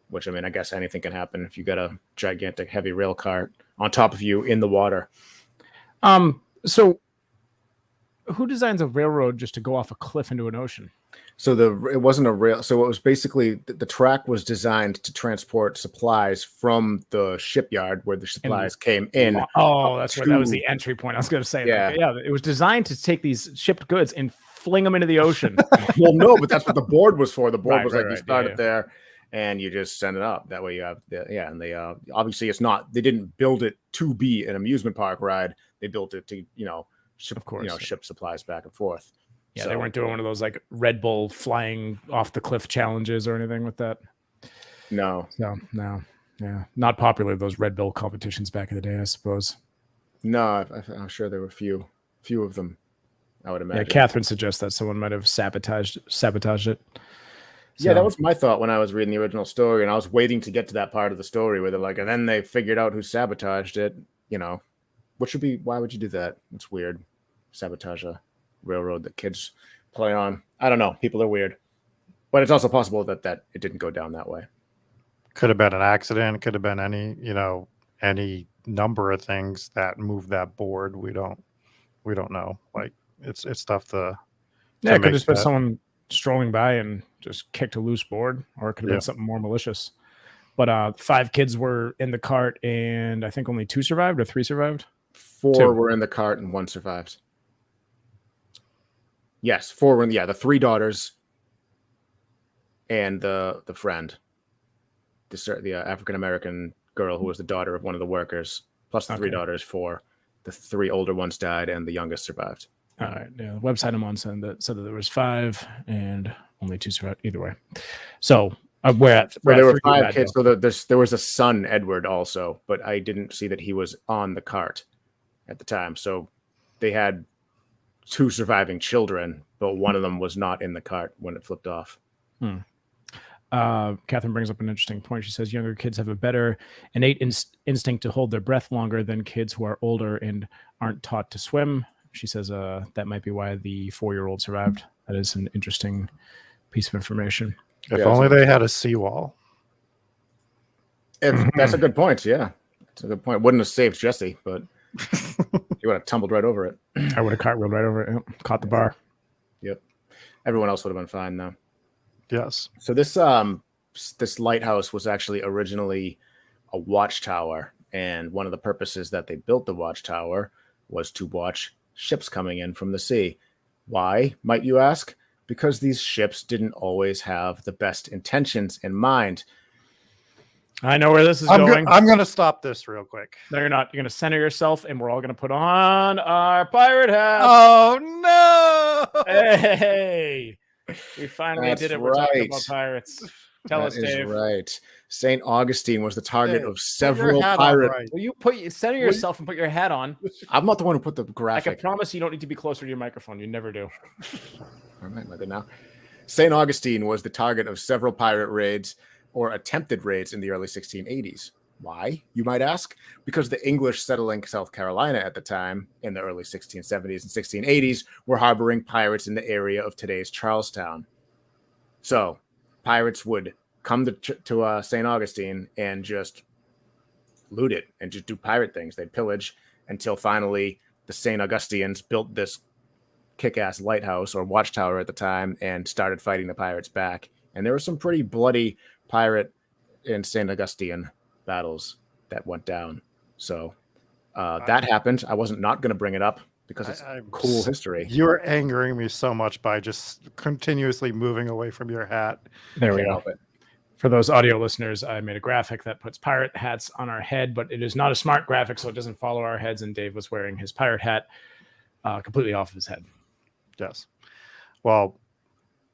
Which, I mean, I guess anything can happen if you got a gigantic heavy rail cart on top of you in the water. So who designs a railroad just to go off a cliff into an ocean? So it wasn't a rail. So it was basically the track was designed to transport supplies from the shipyard where the supplies came in. Oh, that's right. That was the entry point. I was going to say. Yeah. It was designed to take these shipped goods and fling them into the ocean. Well, no, but that's what the board was for. The board was you start it there and you just send it up. That way you have and they obviously they didn't build it to be an amusement park ride. They built it to, ship supplies back and forth. Yeah, so they weren't doing one of those like Red Bull flying off the cliff challenges or anything with that. No. Yeah, not popular, those Red Bull competitions back in the day, I suppose. No, I'm sure there were few of them, I would imagine. Yeah, Catherine suggests that someone might have sabotaged it. So, yeah, that was my thought when I was reading the original story, and I was waiting to get to that part of the story where they're like, and then they figured out who sabotaged it. Why would you do that? It's weird. Sabotage a railroad that kids play on. I don't know. People are weird. But it's also possible that it didn't go down that way. Could have been an accident. Could have been any number of things that moved that board. We don't know. Like it's tough to. Yeah, it could have just been someone strolling by and just kicked a loose board, or it could have been something more malicious. But 5 kids were in the cart, and I think only 2 survived, or 3 survived. 4 were in the cart, and 1 survived. Yes, 4 were the 3 daughters and the friend, the African American girl who was the daughter of one of the workers, plus the 3 daughters. 4, the 3 older ones died, and the youngest survived. All right. Yeah, the website I'm on said that there was 5 and only 2 survived. Either way, so there were 5 kids. So there was a son, Edward, also, but I didn't see that he was on the cart at the time. So they had 2 surviving children, but one of them was not in the cart when it flipped off. Catherine brings up an interesting point. She says younger kids have a better innate instinct to hold their breath longer than kids who are older and aren't taught to swim. She says that might be why the 4-year-old survived. That is an interesting piece of information. If only they had a seawall. That's a good point. Yeah, that's a good point. Wouldn't have saved Jesse, but he would have tumbled right over it. I would have cartwheeled right over it. Yep. Caught the bar. Yep. Everyone else would have been fine though. Yes. So this lighthouse was actually originally a watchtower, and one of the purposes that they built the watchtower was to watch ships coming in from the sea. Why, might you ask? Because these ships didn't always have the best intentions in mind. I know where this is I'm going. I'm gonna stop this real quick. No, you're not. You're gonna center yourself, and we're all gonna put on our pirate hats. Oh no! Hey, we finally That's did it. We're talking right. about pirates. Tell That us, is Dave. right. Saint Augustine was the target Hey, of put your several hat on pirate. right. Will you center yourself and put your hat on? I'm not the one who put the I can graphic. promise you don't need to be closer to your microphone. You never do. All right, mother now. Saint Augustine was the target of several pirate raids or attempted raids in the early 1680s. Why, you might ask? Because the English settling South Carolina at the time, in the early 1670s and 1680s, were harboring pirates in the area of today's Charlestown. So, pirates would come to St. Augustine and just loot it and just do pirate things. They'd pillage until finally the St. Augustinians built this kick-ass lighthouse or watchtower at the time and started fighting the pirates back. And there were some pretty bloody pirate and St. Augustine battles that went down. So that happened. I wasn't not going to bring it up because it's cool history. You're angering me so much by just continuously moving away from your hat. There we Can't go. help it. For those audio listeners, I made a graphic that puts pirate hats on our head, but it is not a smart graphic, so it doesn't follow our heads. And Dave was wearing his pirate hat completely off of his head. Yes. Well,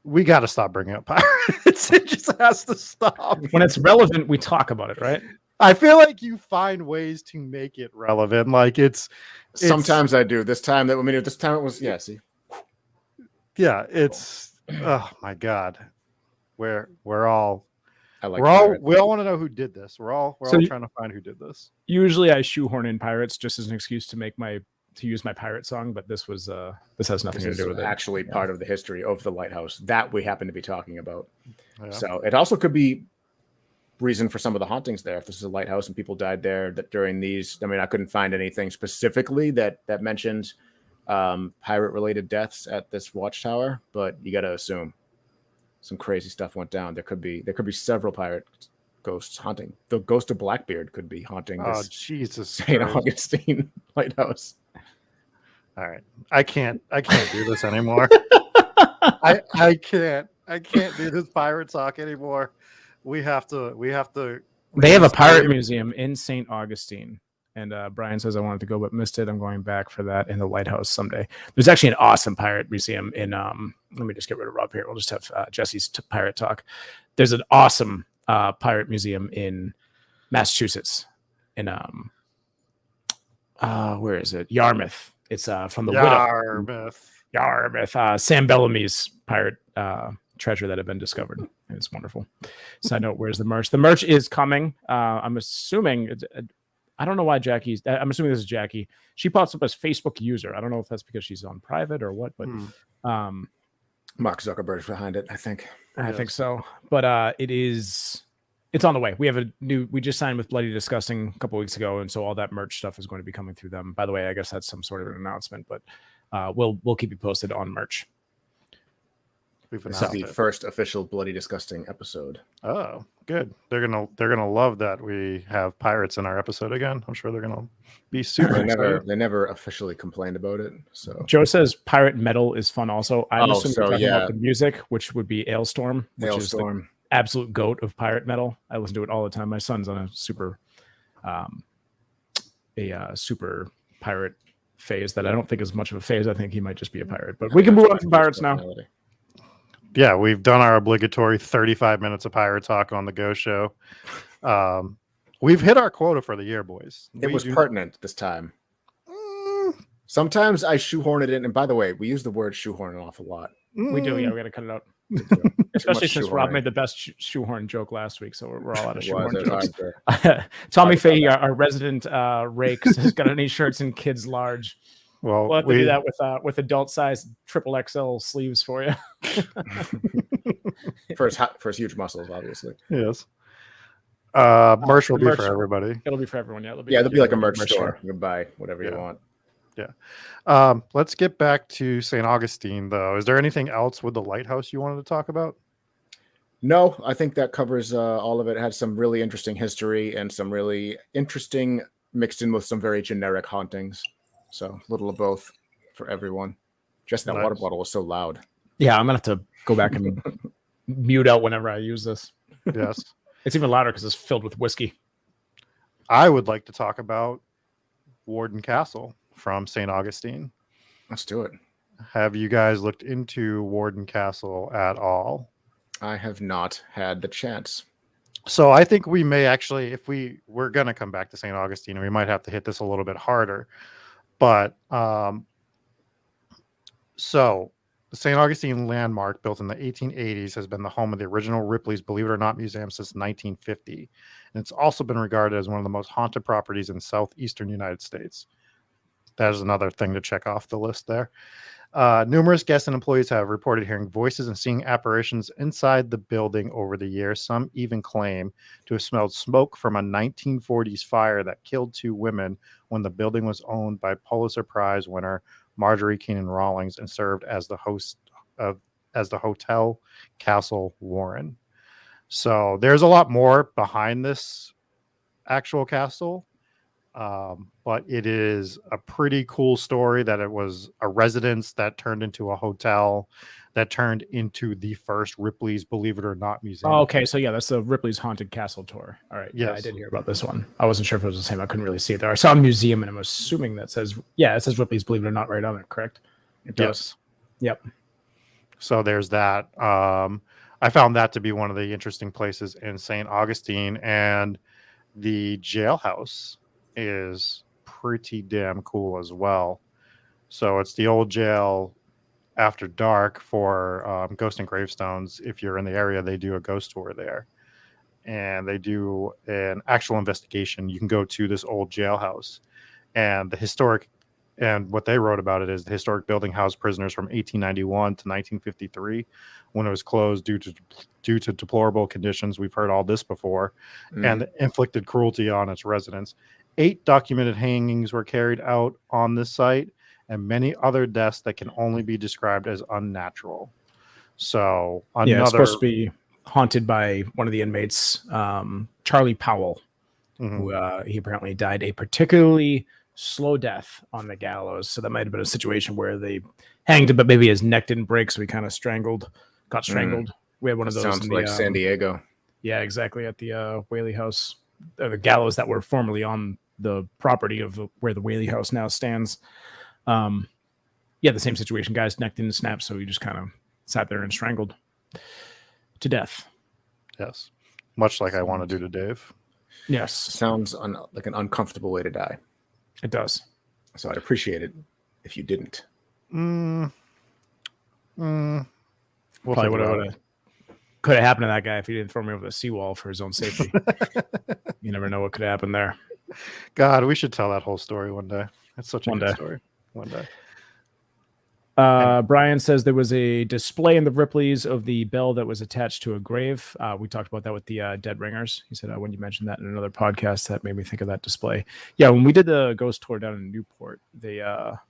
we got to stop bringing up pirates. It just has to stop. When it's relevant, we talk about it, right? I feel like you find ways to make it relevant. Like it's Sometimes I do. This time it was see. Yeah, it's oh my god. We're all I like we all want to know who did this. We're all trying to find who did this. Usually I shoehorn in pirates just as an excuse to use my pirate song, but this has nothing to do with it. Actually part of the history of the lighthouse that we happen to be talking about. Yeah. So it also could be reason for some of the hauntings there. If this is a lighthouse and people died there that during these, I mean, I couldn't find anything specifically that mentioned pirate related deaths at this watchtower, but you got to assume some crazy stuff went down. There could be several pirate ghosts haunting. The ghost of Blackbeard could be haunting this Jesus St. Christ. Augustine lighthouse. All right. I can't do this anymore. I can't do this pirate talk anymore. We have to They have a pirate museum in St. Augustine. And Brian says I wanted to go but missed it. I'm going back for that in the lighthouse someday. There's actually an awesome pirate museum in let me just get rid of Rob here. We'll just have Jesse's pirate talk. There's an awesome pirate museum in Massachusetts in where is it? Yarmouth. It's from the Yarmouth. Sam Bellamy's pirate treasure that have been discovered. And it's wonderful. Side note, where's the merch? The merch is coming. I'm assuming I don't know why I'm assuming this is Jackie. She pops up as Facebook user. I don't know if that's because she's on private or what, but Mark Zuckerberg's behind it, I think. I think so. But it's on the way. We just signed with Bloody Disgusting a couple weeks ago, and so all that merch stuff is going to be coming through them. By the way, I guess that's some sort of an announcement, but we'll keep you posted on merch. This is the first official Bloody Disgusting episode. Oh, good. They're gonna love that we have pirates in our episode again. I'm sure they're gonna be super excited. They never officially complained about it. So Joe says pirate metal is fun also. I'm assuming so, you're talking yeah. about the music, which would be Ailstorm, which is the absolute goat of pirate metal. I listen to it all the time. My son's on a super pirate phase that I don't think is much of a phase. I think he might just be a pirate. But we can move on from pirates now. Yeah, we've done our obligatory 35 minutes of pirate talk on the Go Show. We've hit our quota for the year, boys. It was pertinent this time. Sometimes I shoehorn it in. And by the way, we use the word shoehorn an awful lot. We do, yeah. We got to cut it out. Especially since Rob made the best shoehorn joke last week, so we're all out of shoehorn jokes. Tommy Fahey, our resident rake, has got any shirts in kids large. Well, We'll have to do that with adult size triple XL sleeves for you. for his huge muscles, obviously. Yes. Merch will be for everybody. It'll be for everyone. Yeah, it'll be like a merch store. You can buy whatever you want. Yeah. Let's get back to St. Augustine, though. Is there anything else with the lighthouse you wanted to talk about? No, I think that covers all of it. It had some really interesting history and some really interesting mixed in with some very generic hauntings. So a little of both for everyone. Just that water bottle was so loud. Yeah, I'm gonna have to go back and mute out whenever I use this. Yes. It's even louder because it's filled with whiskey. I would like to talk about Warden Castle from St. Augustine. Let's do it. Have you guys looked into Warden Castle at all? I have not had the chance. So I think we may actually, if we're going to come back to St. Augustine, and we might have to hit this a little bit harder. But so the St. Augustine landmark, built in the 1880s, has been the home of the original Ripley's Believe It or Not Museum since 1950. And it's also been regarded as one of the most haunted properties in southeastern United States. That is another thing to check off the list there. Numerous guests and employees have reported hearing voices and seeing apparitions inside the building over the years. Some even claim to have smelled smoke from a 1940s fire that killed 2 women when the building was owned by Pulitzer Prize winner Marjorie Keenan Rawlings and served as the host of the Hotel Castle Warren. So there's a lot more behind this actual castle. But it is a pretty cool story that it was a residence that turned into a hotel that turned into the first Ripley's Believe It or Not Museum. Oh, okay, so yeah, that's the Ripley's Haunted Castle tour. All right, yeah, I Yes. did hear about this one. I wasn't sure if it was the same. I couldn't really see it there. I saw a museum, and I'm assuming that says, yeah, it says Ripley's Believe It or Not right on it, correct? It does. Yes. Yep. So there's that. I found that to be one of the interesting places in St. Augustine, and the jailhouse is pretty damn cool as well. So it's the old jail after dark for Ghost and Gravestones. If you're in the area, they do a ghost tour there, and they do an actual investigation. You can go to this old jailhouse, and the historic, and what they wrote about it is the historic building housed prisoners from 1891 to 1953 when it was closed due to deplorable conditions. We've heard all this before, and inflicted cruelty on its residents. 8 documented hangings were carried out on this site, and many other deaths that can only be described as unnatural. So Yeah, it's supposed to be haunted by one of the inmates, Charlie Powell, who he apparently died a particularly slow death on the gallows. So that might have been a situation where they hanged him, but maybe his neck didn't break, so he kind of got strangled. We had one of those. Sounds like San Diego. Yeah, exactly, at the Whaley House, the gallows that were formerly on the property of where the Whaley House now stands. Yeah, the same situation. Guy's neck didn't snap, so he just kind of sat there and strangled to death. Yes, much like I want to do to Dave. Yes, Sounds like an uncomfortable way to die. it does. So I'd appreciate it if you didn't. We'll Probably think would about have could have happened to that guy if he didn't throw me over the seawall for his own safety. You never know what could happen there. God, we should tell that whole story one day. It's such a One good day. story. One day. Brian says there was a display in the Ripleys of the bell that was attached to a grave. We talked about that with the dead ringers. He said when you mentioned that in another podcast, that made me think of that display. Yeah, when we did the ghost tour down in Newport, they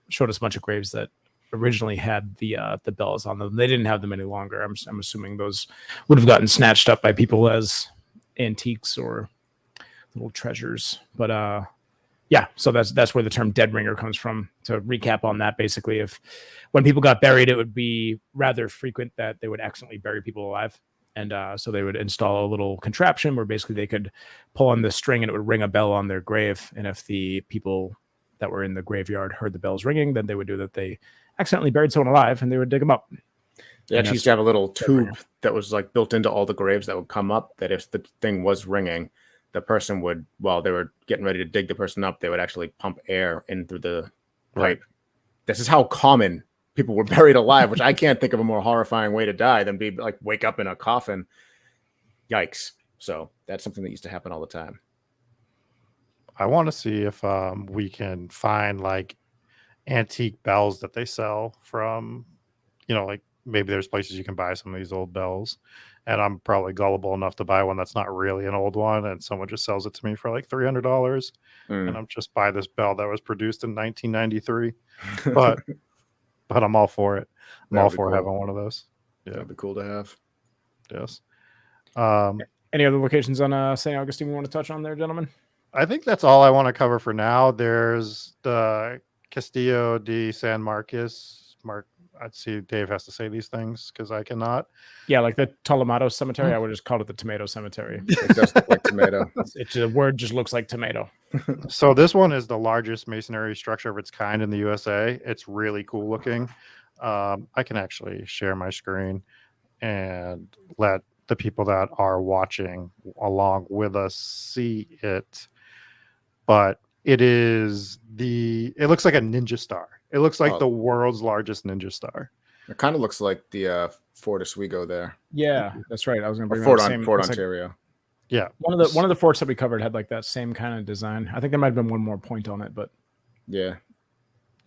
showed us a bunch of graves that originally had the bells on them. They didn't have them any longer. I'm assuming those would have gotten snatched up by people as antiques or little treasures. But yeah, so that's where the term dead ringer comes from. To recap on that, basically, if when people got buried, it would be rather frequent that they would accidentally bury people alive. And so they would install a little contraption where basically they could pull on the string and it would ring a bell on their grave. And if the people that were in the graveyard heard the bells ringing, then they would do that. They accidentally buried someone alive and they would dig them up. They actually used to have a little tube that was like built into all the graves that would come up, that if the thing was ringing, the person would, while they were getting ready to dig the person up, they would actually pump air in through the pipe. This is how common people were buried alive, which I can't think of a more horrifying way to die than be like wake up in a coffin. Yikes. So that's something that used to happen all the time. I want to see if we can find like antique bells that they sell from, like maybe there's places you can buy some of these old bells. And I'm probably gullible enough to buy one that's not really an old one, and someone just sells it to me for like $300, and I'm just buy this bell that was produced in 1993. But I'm all for it. I'm all for having one of those. Yeah, that'd be cool to have. Yes. Any other locations on St. Augustine we want to touch on there, gentlemen? I think that's all I want to cover for now. There's the Castillo de San Marcos, I'd see Dave has to say these things because I cannot. Yeah, like the Tolomato Cemetery. I would just call it the Tomato Cemetery. It does look like tomato. The word just looks like tomato. So this one is the largest masonry structure of its kind in the USA. It's really cool looking. I can actually share my screen and let the people that are watching along with us see it. But it looks like a ninja star. It looks like the world's largest ninja star. It kind of looks like the Fort Oswego there. Yeah, that's right. I was going to bring Fort Ontario. Yeah, one of the forts that we covered had like that same kind of design. I think there might have been one more point on it, but yeah,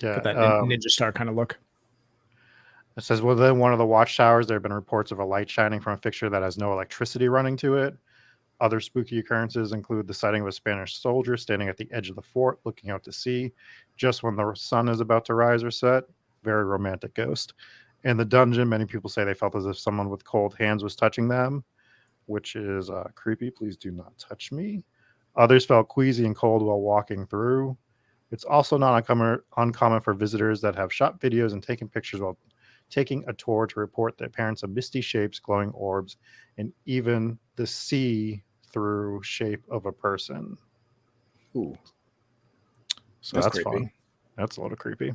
that ninja star kind of look. It says within one of the watchtowers, there have been reports of a light shining from a fixture that has no electricity running to it. Other spooky occurrences include the sighting of a Spanish soldier standing at the edge of the fort, looking out to sea, just when the sun is about to rise or set. Very romantic ghost. In the dungeon, many people say they felt as if someone with cold hands was touching them, which is creepy. Please do not touch me. Others felt queasy and cold while walking through. It's also not uncommon for visitors that have shot videos and taken pictures while taking a tour to report the appearance of misty shapes, glowing orbs, and even the see-through shape of a person. Ooh, So that's fun. That's a little creepy.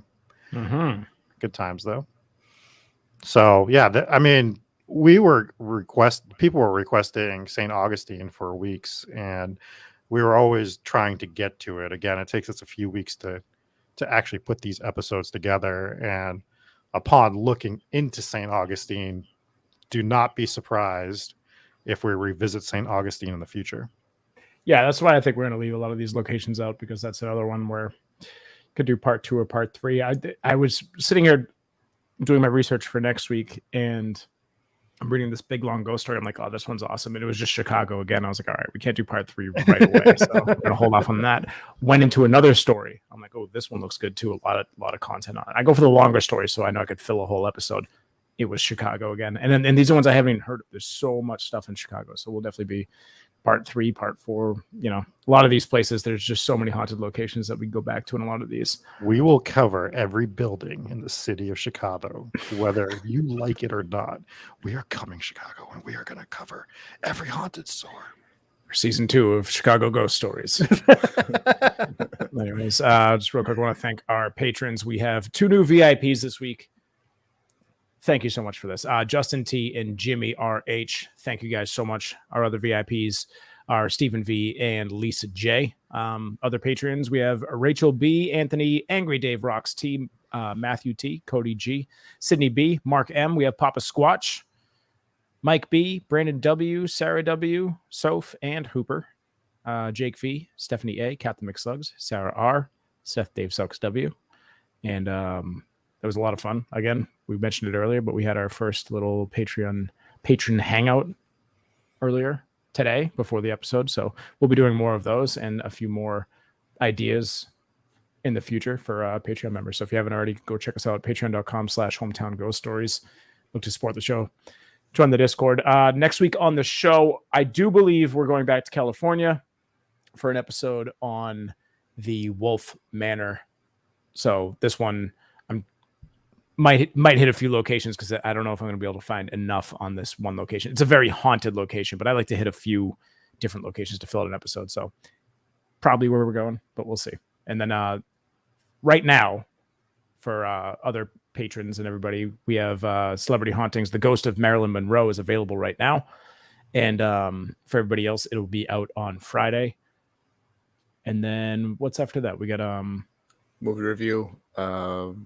Mm-hmm. Good times though. So yeah, people were requesting St. Augustine for weeks, and we were always trying to get to it. Again, it takes us a few weeks to actually put these episodes together. And upon looking into St. Augustine, do not be surprised if we revisit St. Augustine in the future. Yeah, that's why I think we're going to leave a lot of these locations out, because that's another one where you could do part 2 or part 3. I was sitting here doing my research for next week, and I'm reading this big long ghost story. I'm like, oh, this one's awesome. And it was just Chicago again. I was like, all right, we can't do part 3 right away. So I'm going to hold off on that. Went into another story. I'm like, oh, this one looks good too. A lot of content on it. I go for the longer story, so I know I could fill a whole episode. It was Chicago again. And these are ones I haven't even heard of. There's so much stuff in Chicago. So we'll definitely be part 3, part 4. A lot of these places, there's just so many haunted locations that we go back to in a lot of these. We will cover every building in the city of Chicago, whether you like it or not. We are coming Chicago, and we are going to cover every haunted store. Season 2 of Chicago Ghost Stories. Anyways, just real quick, I want to thank our patrons. We have 2 new VIPs this week. Thank you so much for this. Justin T and Jimmy RH. Thank you guys so much. Our other VIPs are Stephen V and Lisa J. Other patrons, we have Rachel B, Anthony, Angry Dave Rocks T, Matthew T, Cody G, Sydney B, Mark M. We have Papa Squatch, Mike B, Brandon W, Sarah W, Soph and Hooper, Jake V, Stephanie A, Captain McSlugs, Sarah R, Seth Dave Sucks W. And it was a lot of fun. Again, we mentioned it earlier, but we had our first little patron hangout earlier today before the episode. So we'll be doing more of those and a few more ideas in the future for Patreon members. So if you haven't already, go check us out at patreon.com/hometown ghost stories. Look to support the show. Join the Discord. Next week on the show, I do believe we're going back to California for an episode on the Wolf Manor. So this one might hit a few locations, because I don't know if I'm going to be able to find enough on this one location. It's a very haunted location, but I like to hit a few different locations to fill out an episode. So probably where we're going, but we'll see. And then right now, for other patrons and everybody, we have Celebrity Hauntings. The Ghost of Marilyn Monroe is available right now. And for everybody else, it'll be out on Friday. And then what's after that? We got movie review,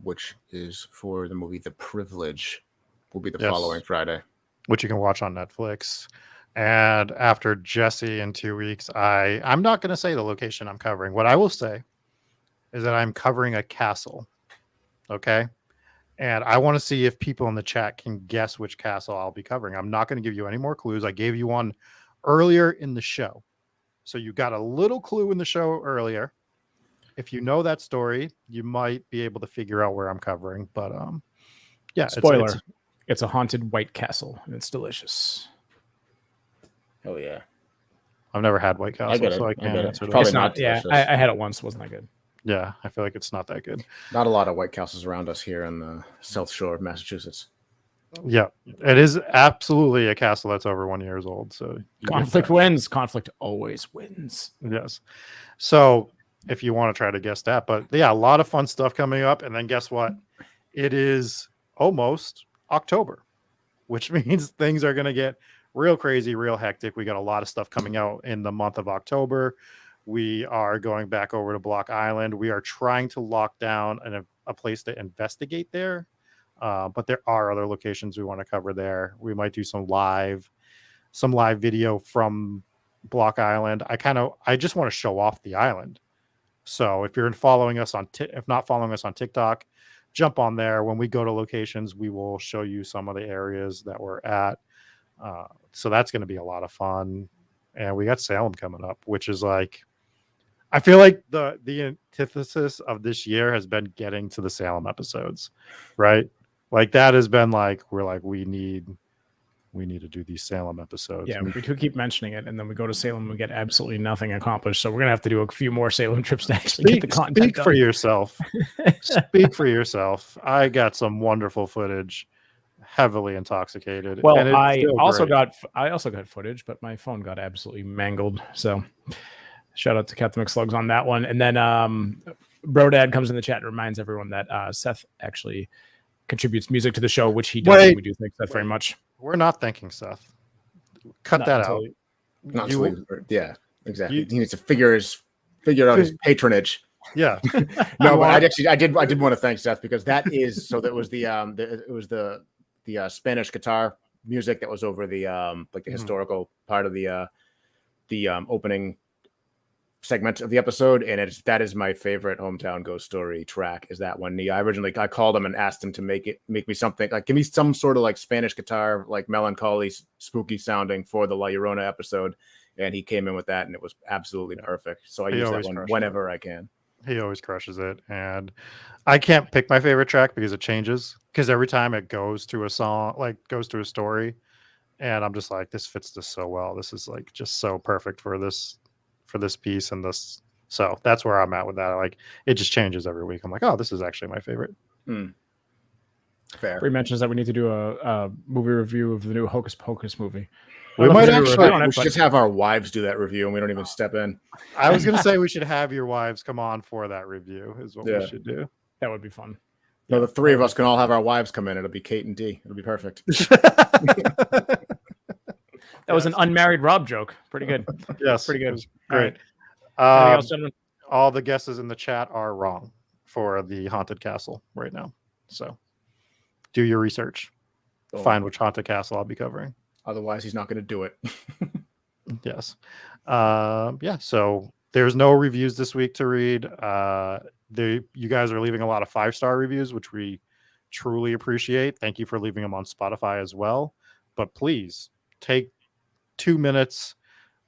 which is for the movie The Privilege, will be the following Friday, which you can watch on Netflix. And after Jesse in 2 weeks, I'm not going to say the location I'm covering. What I will say is that I'm covering a castle. Okay. And I want to see if people in the chat can guess which castle I'll be covering. I'm not going to give you any more clues. I gave you one earlier in the show. So you got a little clue in the show earlier. If you know that story, you might be able to figure out where I'm covering. But yeah, spoiler, it's a haunted White Castle, and it's delicious. Oh yeah, I've never had White Castle, so I can't answer that. It's not. Yeah, I had it once. Wasn't that good? Yeah, I feel like it's not that good. Not a lot of White Castles around us here on the South Shore of Massachusetts. Yeah, it is absolutely a castle that's over 1 year old. So Conflict wins. Conflict always wins. Yes. So if you want to try to guess that, but yeah, a lot of fun stuff coming up. And then guess what? It is almost October, which means things are going to get real crazy, real hectic. We got a lot of stuff coming out in the month of October. We are going back over to Block Island. We are trying to lock down a place to investigate there. But there are other locations we want to cover there. We might do some live video from Block Island. I just want to show off the island. So if you're following us if not following us on TikTok, jump on there. When we go to locations, we will show you some of the areas that we're at. So that's going to be a lot of fun. And we got Salem coming up, which is like, I feel like the antithesis of this year has been getting to the Salem episodes, right? Like that has been like, we're like, we need to do these Salem episodes. Yeah, we could keep mentioning it, and then we go to Salem and we get absolutely nothing accomplished. So we're gonna have to do a few more Salem trips to actually get the content. Speak for yourself. Speak for yourself. I got some wonderful footage, heavily intoxicated. Well, I also got footage, but my phone got absolutely mangled. So shout out to Captain McSlugs on that one. And then Brodad comes in the chat and reminds everyone that Seth actually contributes music to the show, which he does. We do thank Seth very much. We're not thanking Seth. Cut that out. Yeah, exactly. He needs to figure out his patronage. Yeah. No, but I did want to thank Seth because that was the Spanish guitar music that was over the historical part of the opening segment of the episode, and that is my favorite hometown ghost story track. Is that one? I called him and asked him to make me something like, give me some sort of like Spanish guitar, like melancholy, spooky sounding for the La Llorona episode, and he came in with that, and it was absolutely perfect. So I use that one whenever I can. He always crushes it, and I can't pick my favorite track because it changes. Because every time it goes through a song, like goes through a story, and I'm just like, this fits this so well. This is like just so perfect for this piece and this. So that's where I'm at with that. Like it just changes every week. I'm like, oh, this is actually my favorite. Fair. He mentions that we need to do a movie review of the new Hocus Pocus movie. We might actually we should just have our wives do that review and we don't even step in. I was gonna say we should have your wives come on for that review is what we should do. That would be fun. No, the three of us can all have our wives come in. It'll be Kate and D. It'll be perfect. That was an unmarried Rob joke. Pretty good. Yes. Pretty good. Great. Anything else, gentlemen? All the guesses in the chat are wrong for the haunted castle right now. So do your research. Find which haunted castle I'll be covering. Otherwise, he's not going to do it. Yes. So there's no reviews this week to read. You guys are leaving a lot of 5-star reviews, which we truly appreciate. Thank you for leaving them on Spotify as well. But please take 2 minutes,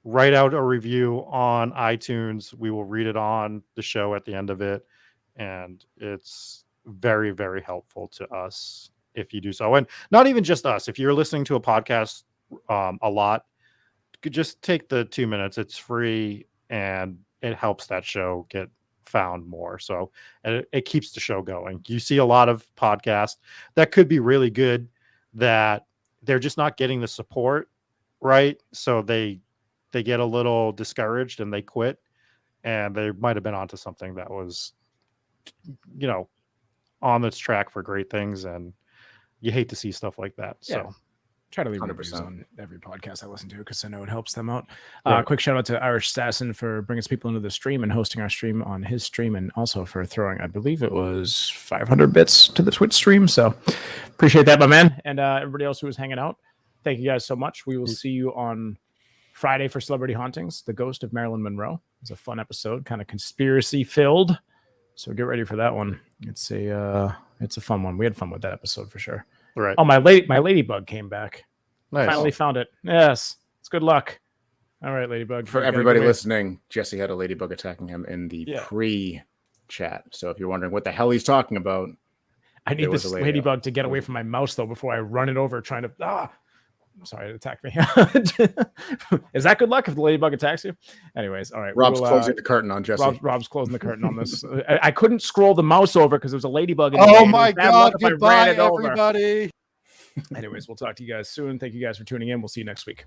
write out a review on iTunes. We will read it on the show at the end of it. And it's very, very helpful to us if you do so. And not even just us. If you're listening to a podcast a lot, you could just take the 2 minutes. It's free and it helps that show get found more. So it keeps the show going. You see a lot of podcasts that could be really good that they're just not getting the support, right? So they get a little discouraged and they quit, and they might have been onto something that was, on its track for great things, and you hate to see stuff like that. Yeah. So try to leave reviews on every podcast I listen to because I know it helps them out. Right. Quick shout out to Irish Assassin for bringing people into the stream and hosting our stream on his stream, and also for throwing, I believe it was 500 bits to the Twitch stream. So appreciate that, my man. And everybody else who was hanging out, thank you guys so much. We will see you on Friday for Celebrity Hauntings, The Ghost of Marilyn Monroe. It's a fun episode, kind of conspiracy filled. So get ready for that one. It's a fun one. We had fun with that episode for sure. right. Oh, my ladybug came back. Nice. Finally found it. Yes. It's good luck. All right, ladybug. For everybody listening, Jesse had a ladybug attacking him in the pre-chat. So if you're wondering what the hell he's talking about, I need this ladybug to get away from my mouse, though, before I run it over trying to... Sorry, it attacked me. Is that good luck if the ladybug attacks you? Anyways, all right. Rob's closing the curtain on Jesse. Rob's closing the curtain on this. I couldn't scroll the mouse over because there was a ladybug in Oh my God, goodbye, everybody. Anyways, we'll talk to you guys soon. Thank you guys for tuning in. We'll see you next week.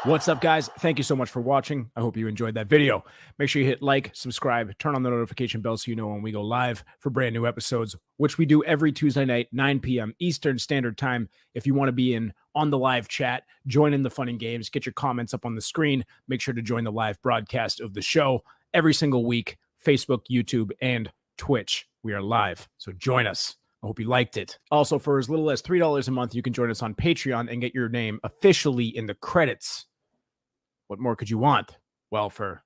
What's up, guys? Thank you so much for watching. I hope you enjoyed that video. Make sure you hit like, subscribe, turn on the notification bell so you know when we go live for brand new episodes, which we do every Tuesday night, 9 p.m. Eastern Standard Time. If you want to be in on the live chat, join in the fun and games, get your comments up on the screen. Make sure to join the live broadcast of the show every single week, Facebook, YouTube, and Twitch. We are live, so join us. I hope you liked it. Also, for as little as $3 a month, you can join us on Patreon and get your name officially in the credits. What more could you want? Well, for a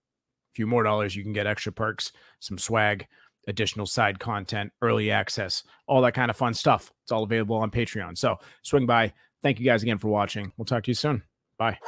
few more dollars, you can get extra perks, some swag, additional side content, early access, all that kind of fun stuff. It's all available on Patreon. So swing by. Thank you guys again for watching. We'll talk to you soon. Bye.